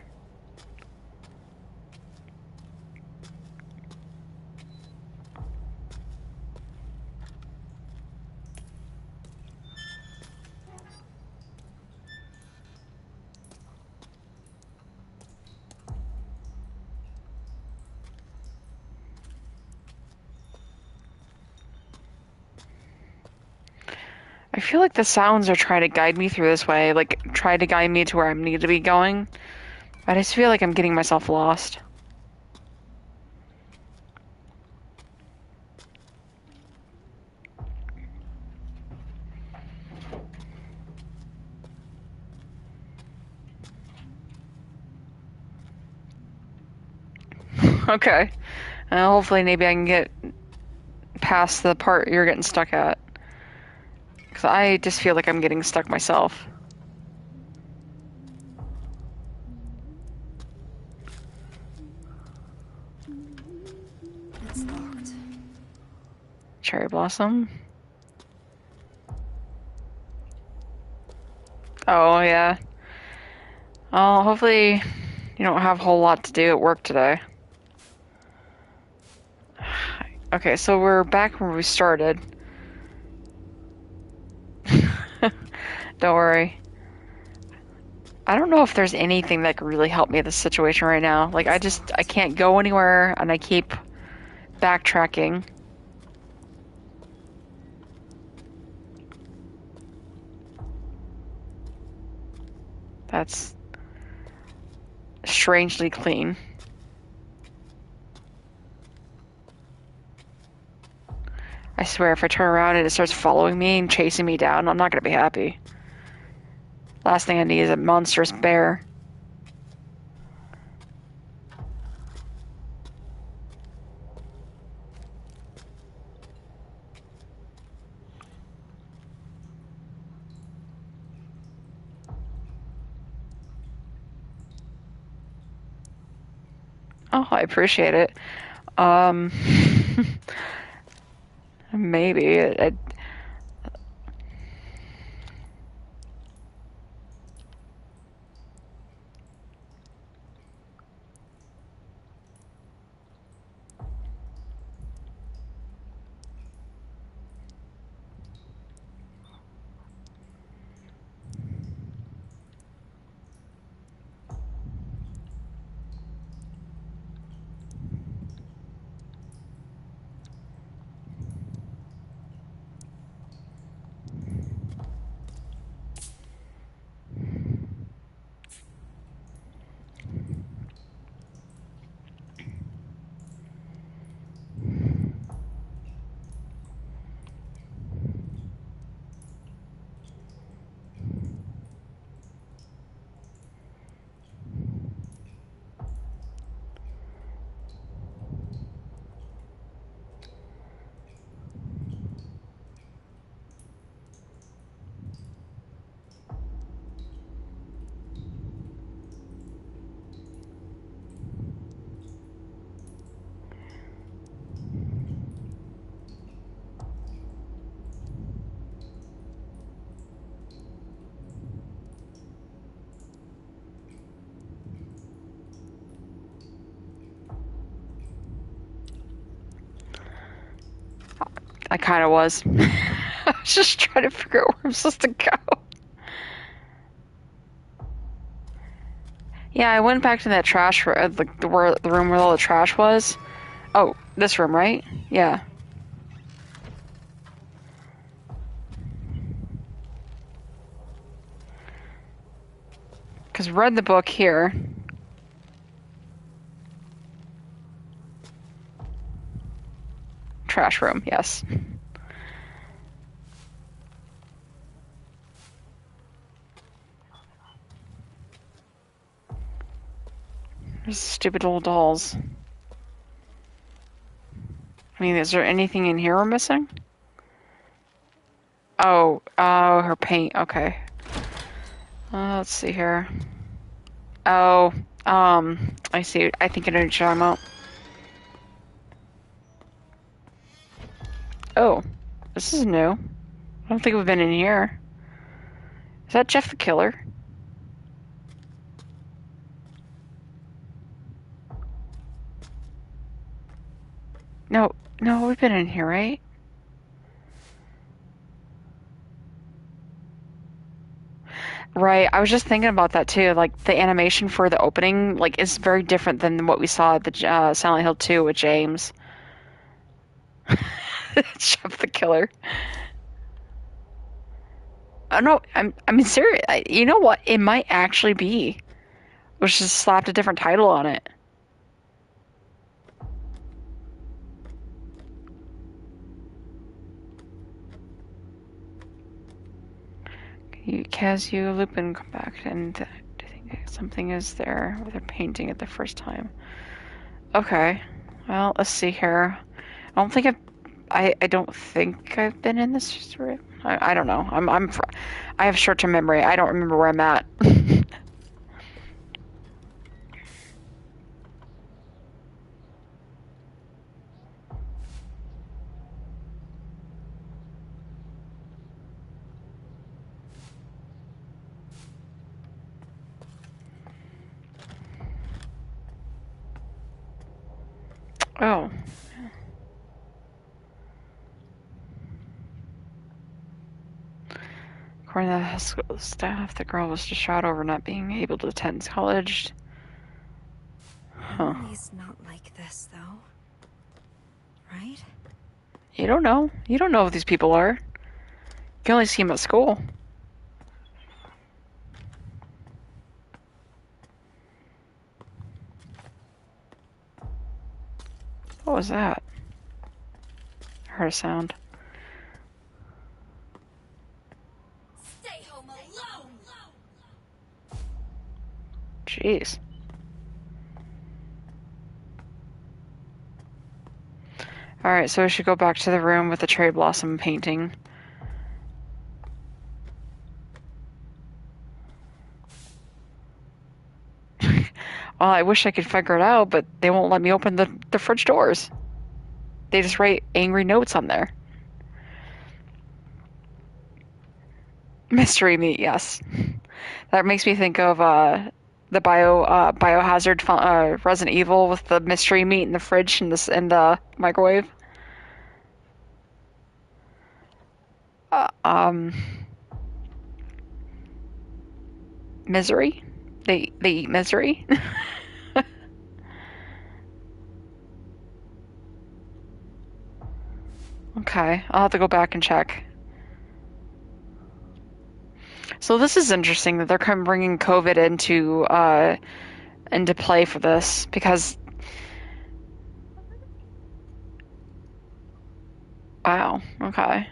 I feel like the sounds are trying to guide me through this way, like try to guide me to where I need to be going. I just feel like I'm getting myself lost. Okay. Hopefully maybe I can get past the part you're getting stuck at. Because I just feel like I'm getting stuck myself. It's locked. Cherry blossom. Oh, yeah. Oh, hopefully you don't have a whole lot to do at work today. Okay, so we're back where we started. Don't worry. I don't know if there's anything that could really help me in this situation right now. Like, I can't go anywhere, and I keep backtracking. That's strangely clean. I swear, if I turn around and it starts following me and chasing me down, I'm not gonna be happy. Last thing I need is a monstrous bear. Oh, I appreciate it. Um, maybe. I kind of was. I was just trying to figure out where I'm supposed to go. Yeah, I went back to that trash room, the room where all the trash was. Oh, this room, right? Yeah. Because read the book here. Trash room, yes. These stupid little dolls. I mean, is there anything in here we're missing? Oh, her paint. Okay. Let's see here. Oh, I see. I think I know what you're talking about. Oh, this is new. I don't think we've been in here. Is that Jeff the Killer? No, no, we've been in here, right? Right, I was just thinking about that too. Like the animation for the opening, like, is very different than what we saw at the Silent Hill 2 with James. Jeff the Killer. Oh no, I mean serious. You know what? It might actually be. We just slapped a different title on it. Kazu, Lupin come back, and I think something is there with their painting it the first time. Okay, well, let's see here. I don't think I don't think I've been in this room. I don't know. I have short-term memory. I don't remember where I'm at. Oh. According to the high school staff, the girl was distraught over not being able to attend college. Huh. He's not like this, though. Right? You don't know. You don't know who these people are. You can only see them at school. What was that? I heard a sound. Stay home alone! Jeez. Alright, so we should go back to the room with the cherry blossom painting. Well, I wish I could figure it out, but they won't let me open the fridge doors. They just write angry notes on there. Mystery meat, yes. That makes me think of the biohazard Resident Evil with the mystery meat in the fridge and the microwave. Misery. They eat misery. Okay, I'll have to go back and check. So this is interesting that they're kind of bringing COVID into play for this because wow, okay.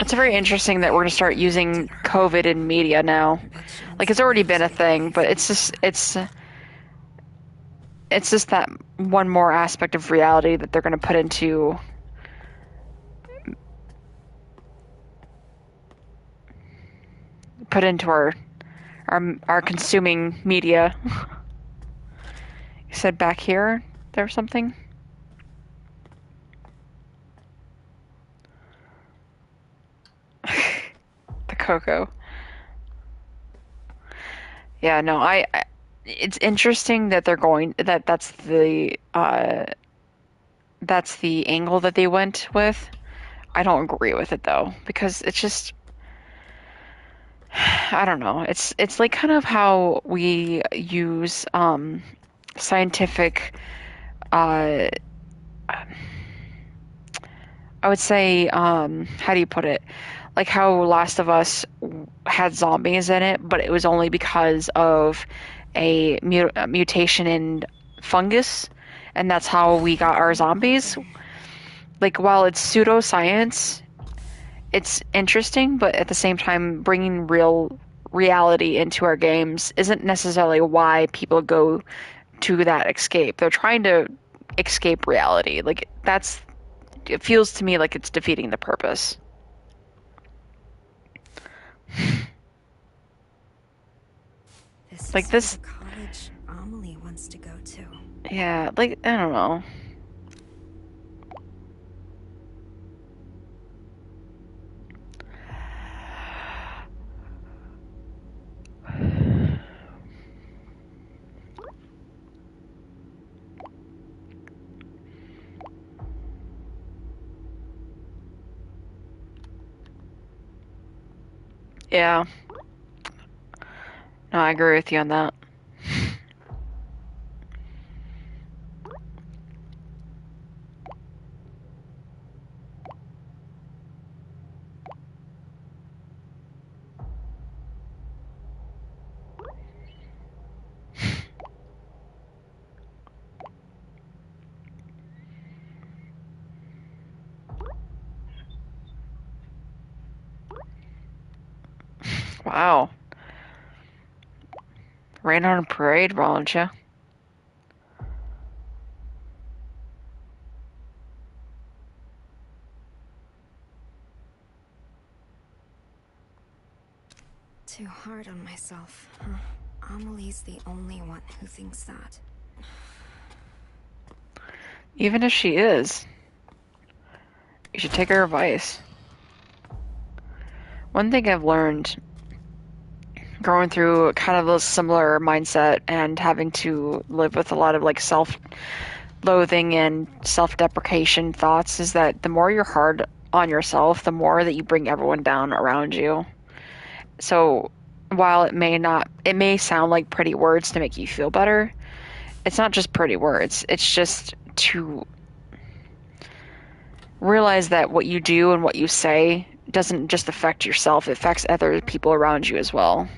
It's very interesting that we're going to start using COVID in media now. Like it's already been a thing, but it's just that one more aspect of reality that they're going to put into our consuming media. You said back here there's something? The cocoa. Yeah, no, it's interesting that that's the angle that they went with. I don't agree with it though, because it's just I don't know. It's like kind of how we use scientific uh I would say how do you put it? Like how Last of Us had zombies in it, but it was only because of a mutation in fungus, and that's how we got our zombies. Like while it's pseudoscience, it's interesting, but at the same time, bringing real reality into our games isn't necessarily why people go to that escape. They're trying to escape reality. Like that's it feels to me like it's defeating the purpose. This Like is this, the college Amelie wants to go to. yeah, like I don't know. Yeah, no, I agree with you on that. Wow, rain on a parade, why don't you? Too hard on myself, huh? Amelie's the only one who thinks that. Even if she is, you should take her advice. One thing I've learned going through kind of a similar mindset and having to live with a lot of like self-loathing and self-deprecation thoughts is that the more you're hard on yourself, the more that you bring everyone down around you. So while it may sound like pretty words to make you feel better, it's not just pretty words. It's just to realize that what you do and what you say doesn't just affect yourself, it affects other people around you as well.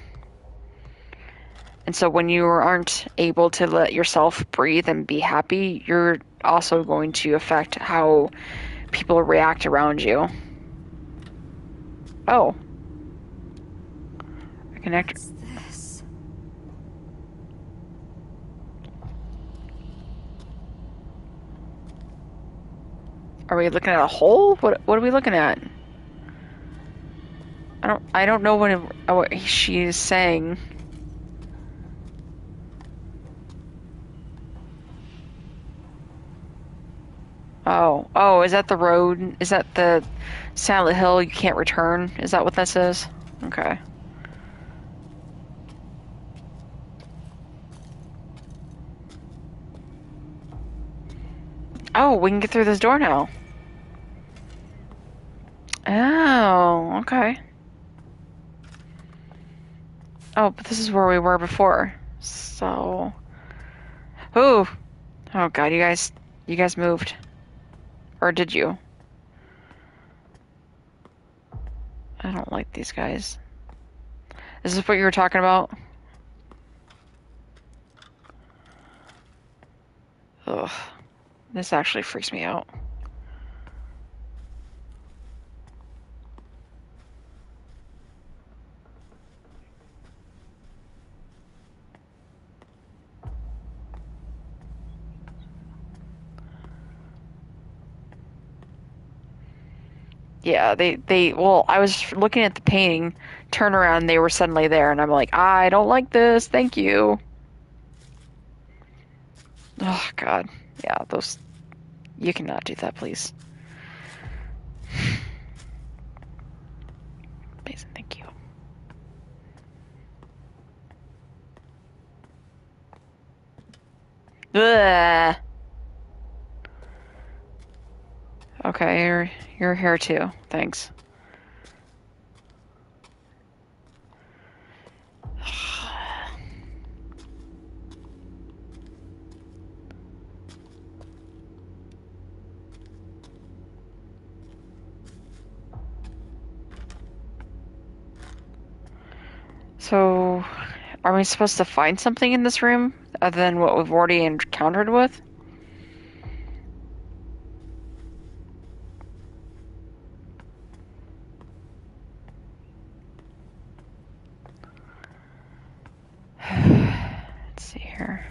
And so when you aren't able to let yourself breathe and be happy, you're also going to affect how people react around you. Oh. A connector. What's this? Are we looking at a hole? What are we looking at? I don't know what she's saying. Oh, is that the road? Is that the Silent Hill you can't return? Is that what that says? Okay. Oh, we can get through this door now. Oh, okay. Oh, but this is where we were before. So, oh, oh God, you guys moved, or did you? I don't like these guys. Is this what you were talking about? Ugh, this actually freaks me out. Yeah, well, I was looking at the painting, turn around, they were suddenly there, and I'm like, I don't like this, thank you. Oh, God. Yeah, you cannot do that, please. Please, thank you. Ugh. Okay, you're here too, thanks. So, are we supposed to find something in this room other than what we've already encountered with? Let's see here.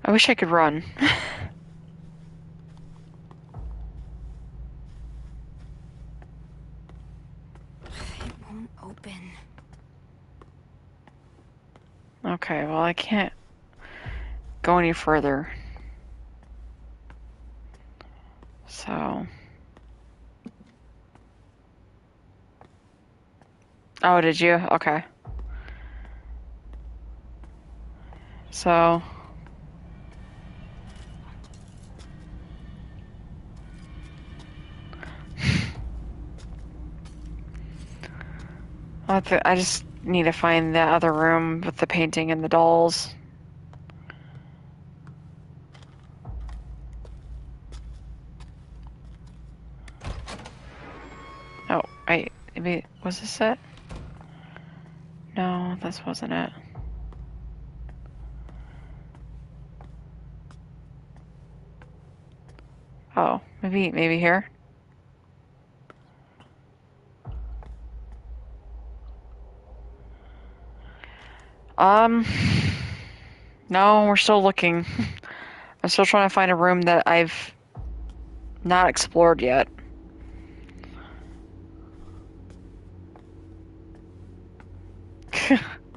I wish I could run. It won't open. Okay, well, I can't go any further. So. Oh, did you? Okay. So. I just need to find the other room with the painting and the dolls. Oh, maybe, was this it? No, this wasn't it. Oh, maybe here? No, we're still looking. I'm still trying to find a room that I've not explored yet.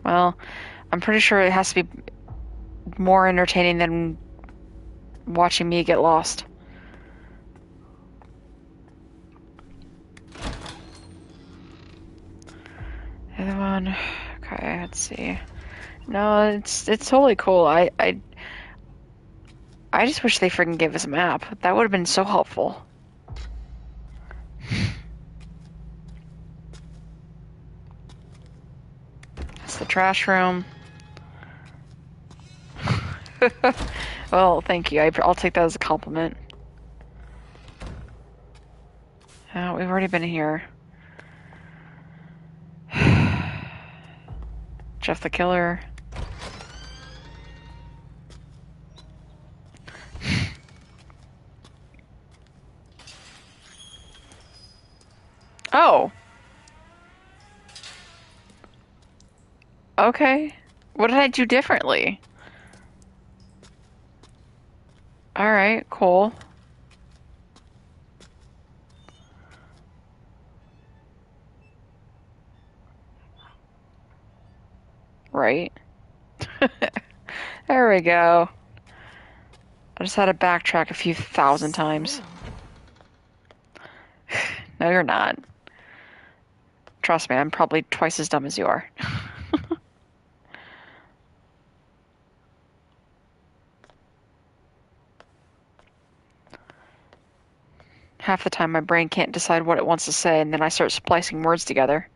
Well, I'm pretty sure it has to be more entertaining than watching me get lost. The other one, okay, let's see. No, it's totally cool. I just wish they freaking gave us a map. That would have been so helpful. That's the trash room. Well, thank you. I'll take that as a compliment. Oh, we've already been here. Jeff the Killer. Oh. Okay. What did I do differently? Alright, cool. Right. There we go. I just had to backtrack a few thousand times. No, you're not. Trust me, I'm probably twice as dumb as you are. Half the time my brain can't decide what it wants to say, and then I start splicing words together.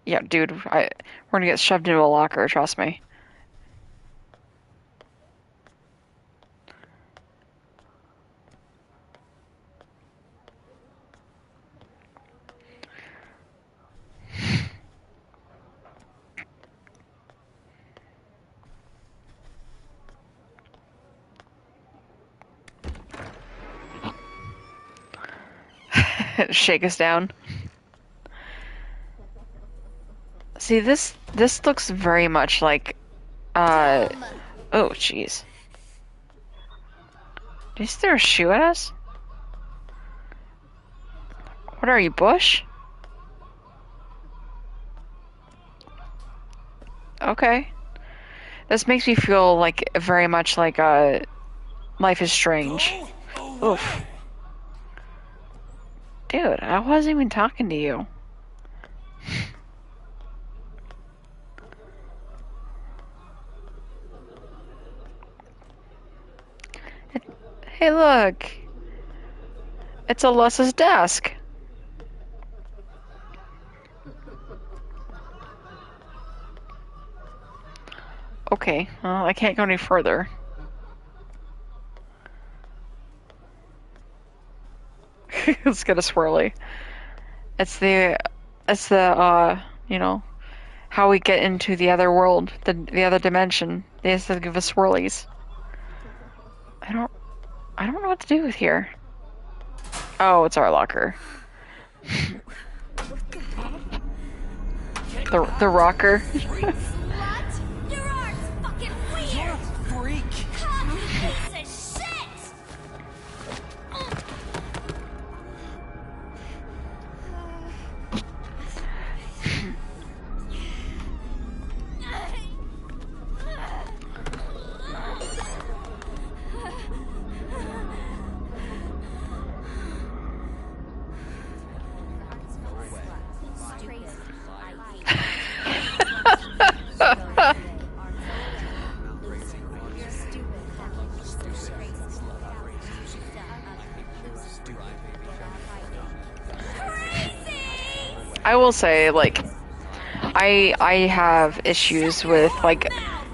Yeah, dude, we're gonna get shoved into a locker, trust me. Shake us down. See, this looks very much like, oh, jeez. Did he throw a shoe at us? What are you, Bush? Okay. This makes me feel like, very much like, Life is Strange. Oof. Dude, I wasn't even talking to you. Hey, look. It's Alessa's desk. Okay, well, I can't go any further. It's gonna swirly. It's the you know, how we get into the other world, the other dimension. They have to give us swirlies. I don't know what to do with here. Oh, it's our locker. The rocker. Slut? Your art's fucking weird! Freak! Piece of shit! I will say, like, I have issues with, like,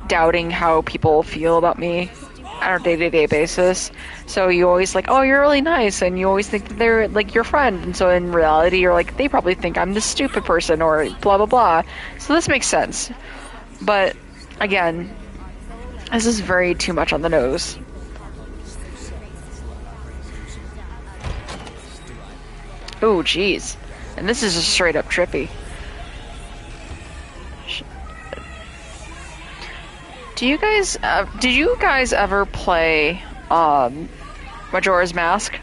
doubting how people feel about me on a day-to-day basis. So you always like, oh, you're really nice, and you always think that they're, like, your friend. And so in reality, you're like, they probably think I'm this stupid person, or blah, blah, blah. So this makes sense. But, again, this is very too much on the nose. Oh, jeez. And this is just straight up trippy. Did you guys ever play, Majora's Mask?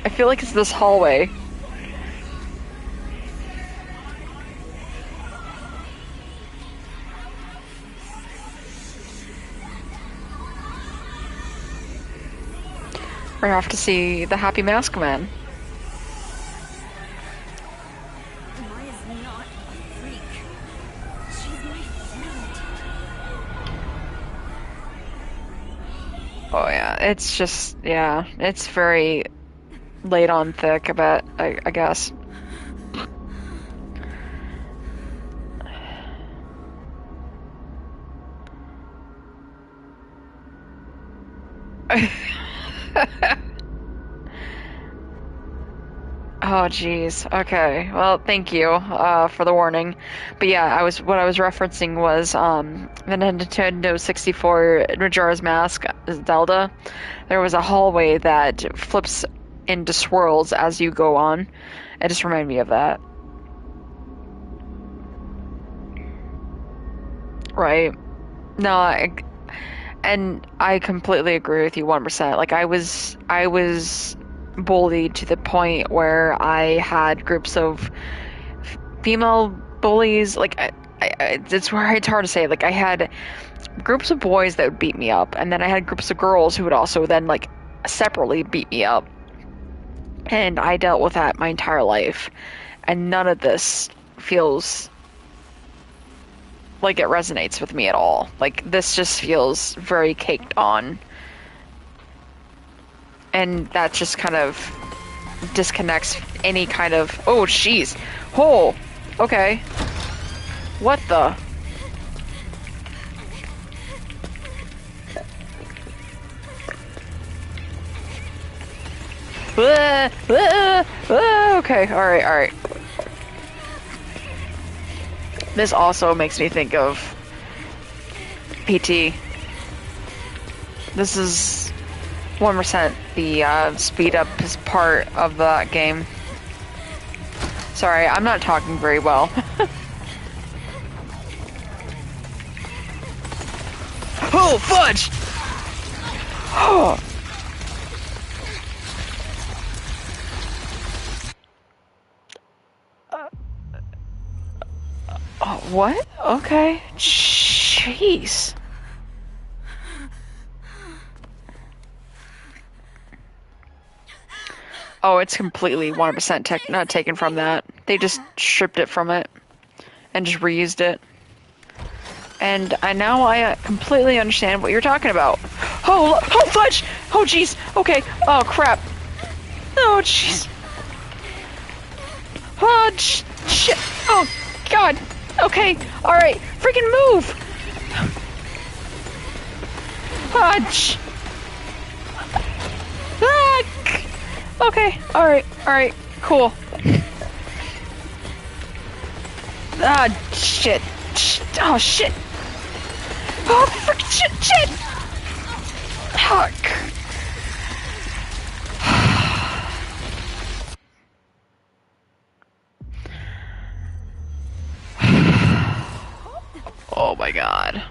I feel like it's this hallway. We're off to see the Happy Mask Man. Maya's not a freak. She's my friend. Oh yeah, it's just, yeah, it's very laid on thick, I guess. Oh jeez. Okay. Well, thank you for the warning. But yeah, what I was referencing was the Nintendo 64 Majora's Mask Zelda. There was a hallway that flips into swirls as you go on. It just reminded me of that. Right. No, and I completely agree with you 1%. Like I was bullied to the point where I had groups of female bullies. Like it's hard to say. Like I had groups of boys that would beat me up, and then I had groups of girls who would also then like separately beat me up. And I dealt with that my entire life, and none of this feels like it resonates with me at all. Like this just feels very caked on. And that just kind of disconnects any kind of, oh jeez. Oh, okay. What the? Okay, alright. This also makes me think of PT. This is 1% the speed up is part of that game. Sorry, I'm not talking very well. Oh, fudge! Oh. What? Okay. Jeez. Oh, it's completely 100% not taken from that. They just stripped it from it and just reused it. And now I completely understand what you're talking about. Oh, fudge! Oh, jeez. Okay. Oh, crap. Oh, jeez. Oh, shit. Oh, God. Okay. All right. Freaking move. Fudge! Ah! Okay, alright, cool. Ah, shit. Oh, shit. Oh, frick, shit! Fuck. Oh my god.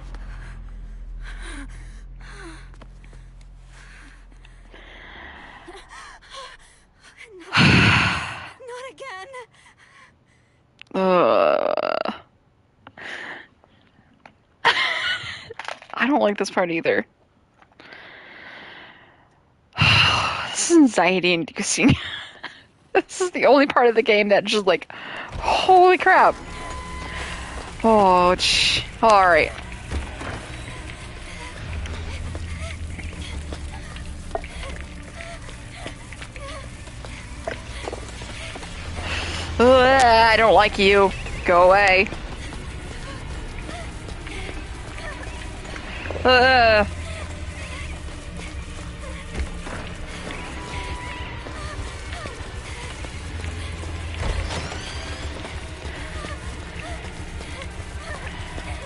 Not again. I don't like this part either. This is anxiety inducing. This is the only part of the game that just like, holy crap. Oh, alright. I don't like you. Go away.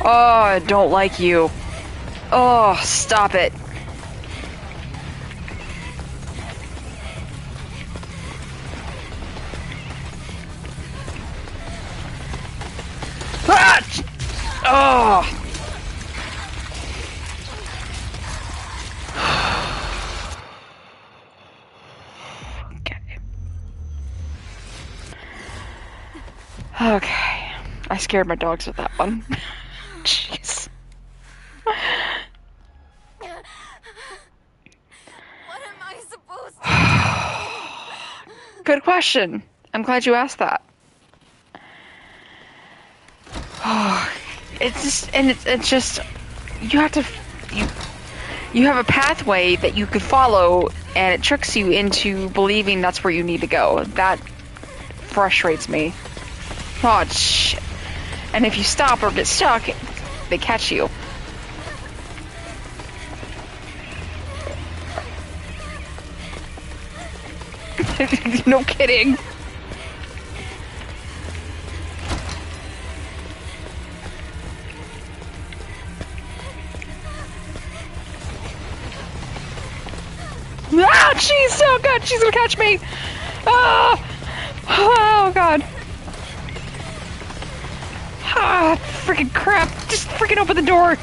Oh, I don't like you. Oh, stop it. Ah! Oh. Okay. Okay. I scared my dogs with that one. Jeez. What am I supposed to do? Good question. I'm glad you asked that. Oh, it's just you have to you have a pathway that you could follow, and it tricks you into believing that's where you need to go. That frustrates me. Oh shit! And if you stop or get stuck, they catch you. No kidding. Ah, jeez! Oh god, she's gonna catch me! Ah! Oh god! Ah, freaking crap! Just freaking open the door!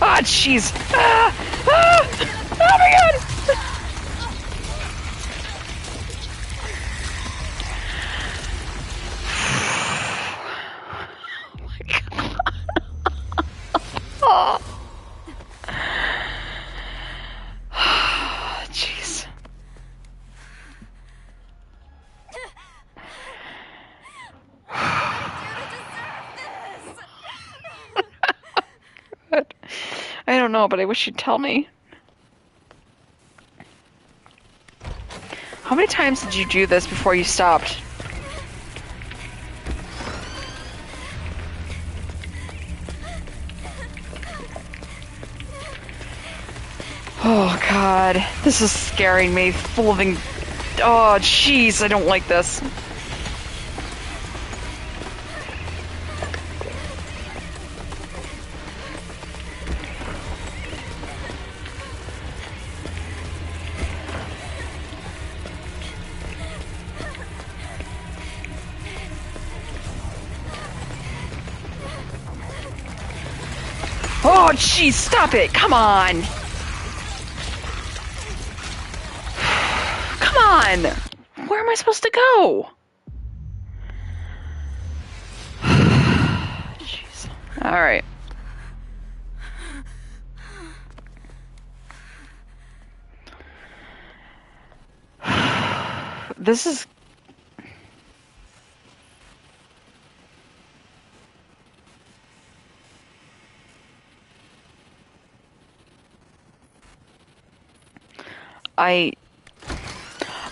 Ah, jeez! Ah! Ah! Oh my god! Oh my god! Oh. Jeez. I don't know, but I wish you'd tell me. How many times did you do this before you stopped? Oh god, this is scaring me. Full of oh jeez, I don't like this. Oh jeez, stop it! Come on! Come on! Where am I supposed to go? Jeez. Alright. This is...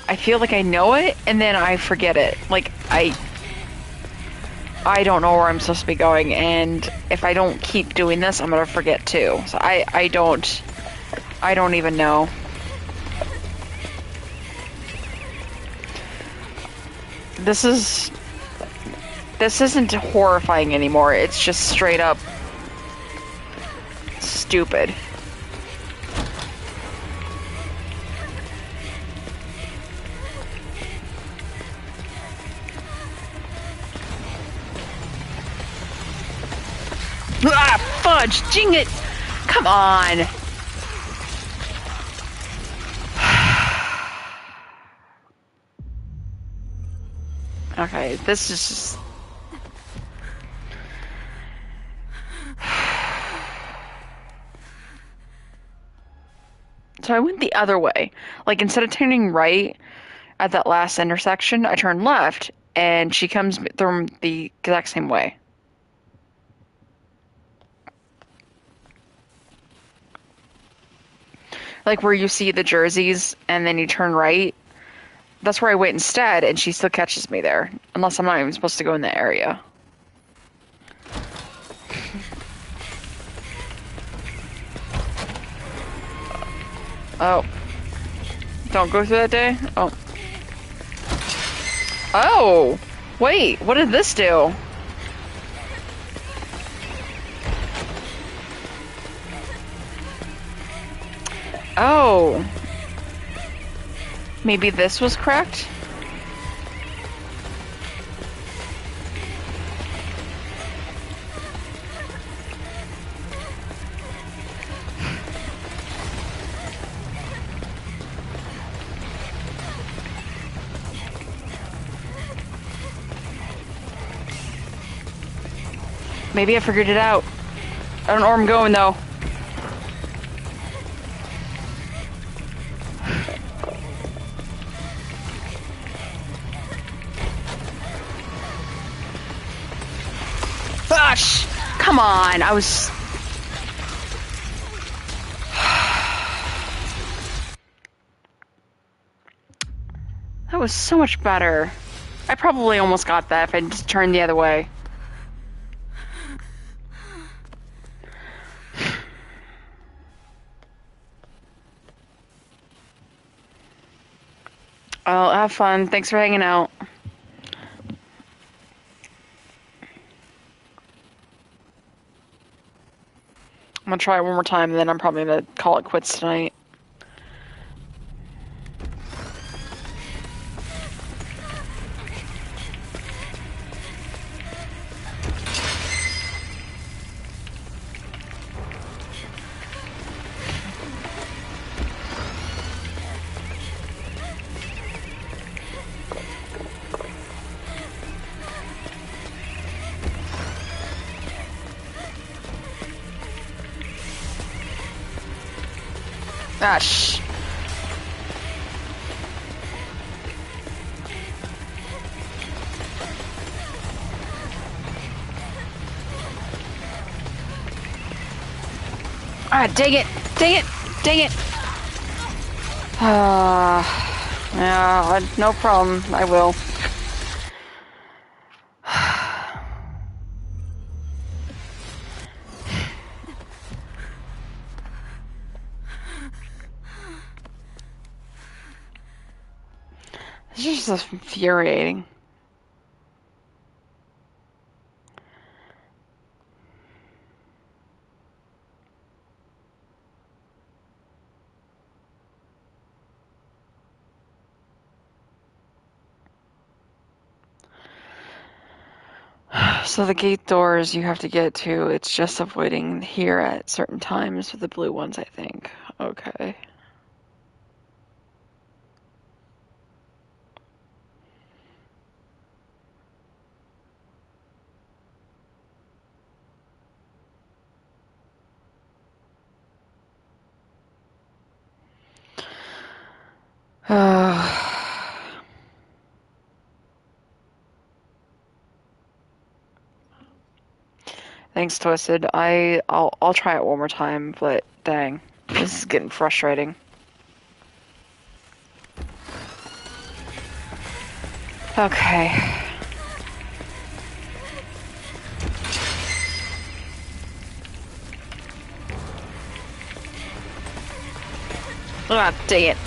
I feel like I know it, and then I forget it. Like, I don't know where I'm supposed to be going, and if I don't keep doing this, I'm gonna forget too. So I don't... I don't even know. This isn't horrifying anymore. It's just straight up stupid. Ah, fudge! Ding it! Come on! Okay, this is just... So I went the other way. Like, instead of turning right at that last intersection, I turned left, and she comes through the exact same way. Like, where you see the jerseys, and then you turn right. That's where I went instead, and she still catches me there. Unless I'm not even supposed to go in that area. Oh. Don't go through that day? Oh. Oh! Wait, what did this do? Oh. Maybe this was cracked? Maybe I figured it out. I don't know where I'm going, though. Gosh! Come on, I was... That was so much better. I probably almost got that if I just turned the other way. Well, have fun. Thanks for hanging out. I'm gonna try it one more time, and then I'm probably gonna call it quits tonight. Ah, shh. Ah, dang it! Dang it! Dang it! Yeah, no problem. I will. It's just infuriating. So the gate doors you have to get to, it's just avoiding here at certain times with the blue ones, I think. Okay. Thanks, Twisted. I'll try it one more time, but dang, this is getting frustrating. Okay. Ah, dang it.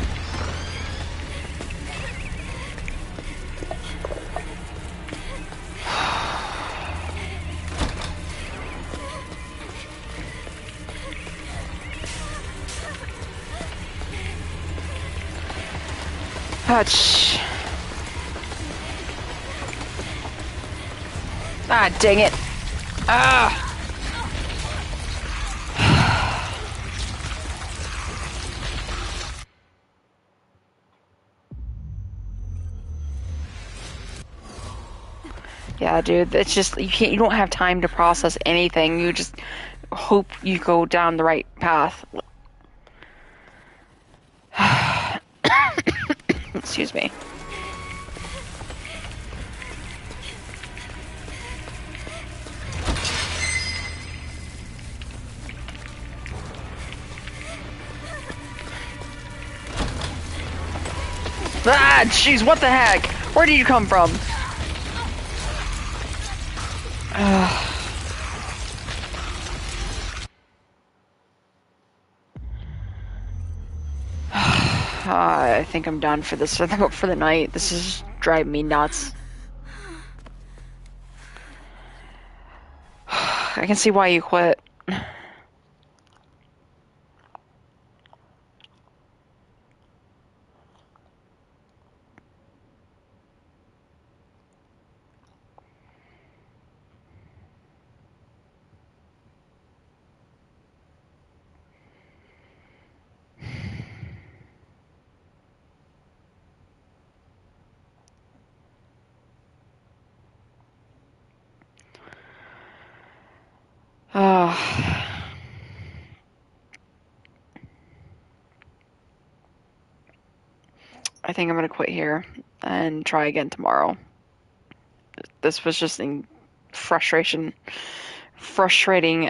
Ouch. Ah, dang it. Ah. Yeah, dude, it's just you don't have time to process anything. You just hope you go down the right path. Excuse me. Ah, jeez, what the heck? Where did you come from? I think I'm done for this for the night. This is driving me nuts. I can see why you quit. I think I'm gonna quit here and try again tomorrow. This was just frustrating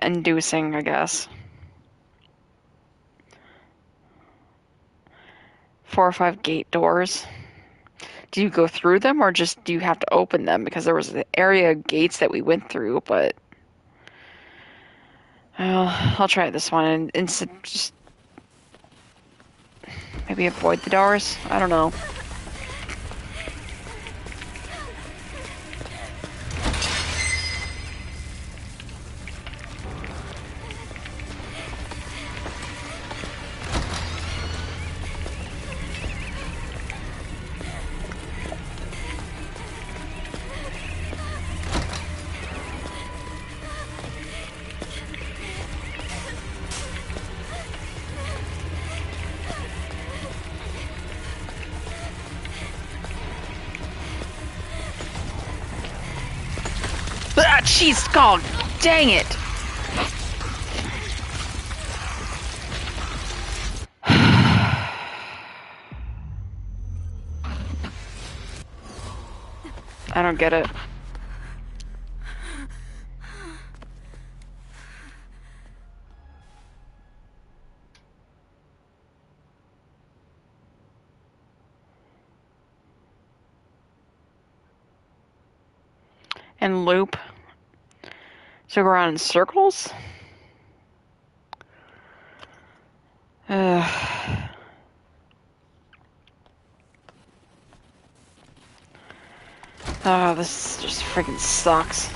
inducing, I guess. 4 or 5 gate doors. Do you go through them or just do you have to open them? Because there was an area of gates that we went through, but I'll try this one and just maybe avoid the doors. I don't know. Ah, jeez, God, dang it! I don't get it. And loop. So go around in circles? Oh, this just freaking sucks.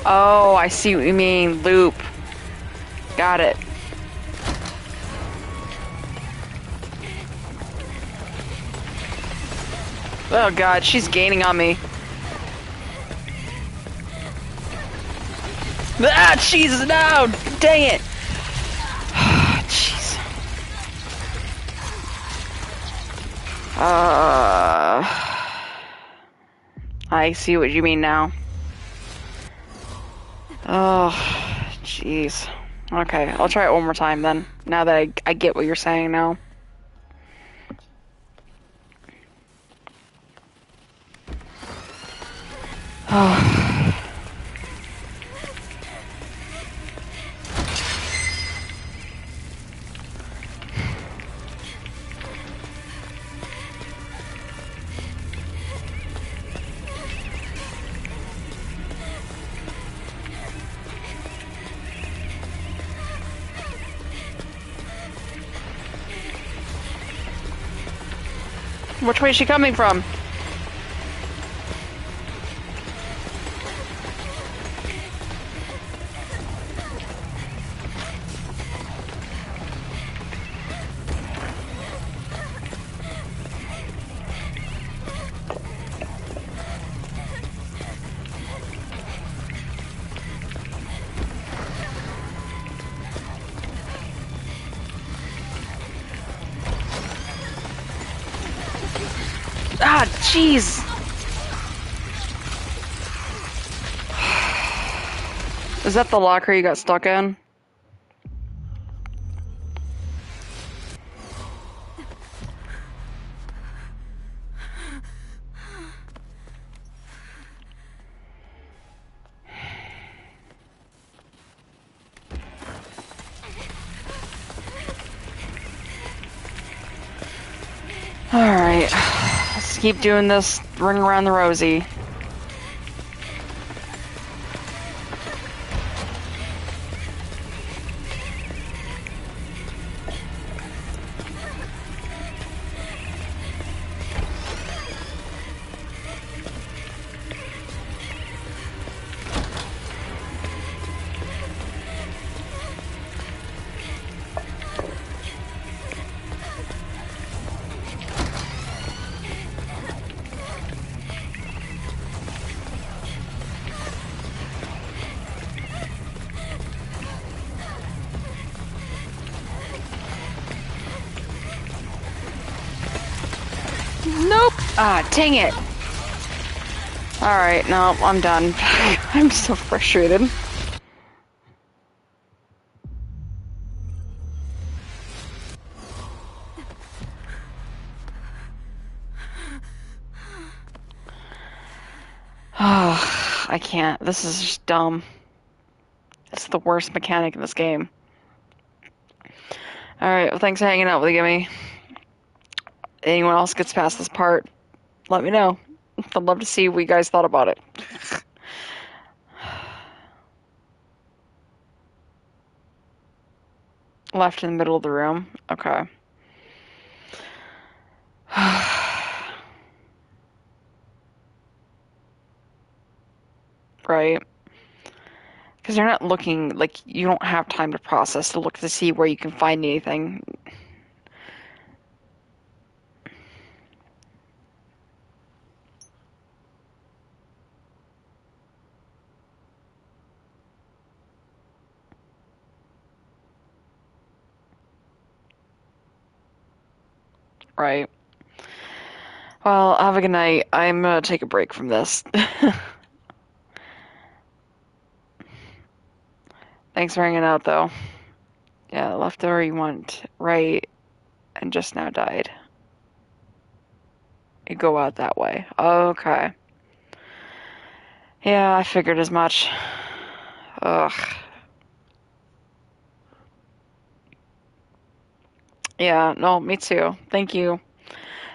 Oh, I see what you mean. Loop. Got it. Oh god, she's gaining on me. Ah, Jesus, no! Dang it! Jeez. I see what you mean now. Oh, jeez. Okay, I'll try it one more time then. Now that I get what you're saying now. Which way is she coming from? Ah, jeez. Is that the locker you got stuck in? Alright. Let's keep doing this ring around the rosy. Nope. Ah, dang it. Alright, no, I'm done. I'm so frustrated. I can't. This is just dumb. It's the worst mechanic in this game. Alright, well, thanks for hanging out with me. Anyone else gets past this part, let me know. I'd love to see what you guys thought about it. Left in the middle of the room. Okay. Right. Because you're not looking, like, you don't have time to process to look to see where you can find anything. Right. Well, have a good night. I'm gonna take a break from this. Thanks for hanging out, though. Yeah, left over you went right and just now died. You go out that way. Okay. Yeah, I figured as much. Ugh. Yeah, no, me too. Thank you.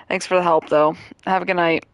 Thanks for the help, though. Have a good night.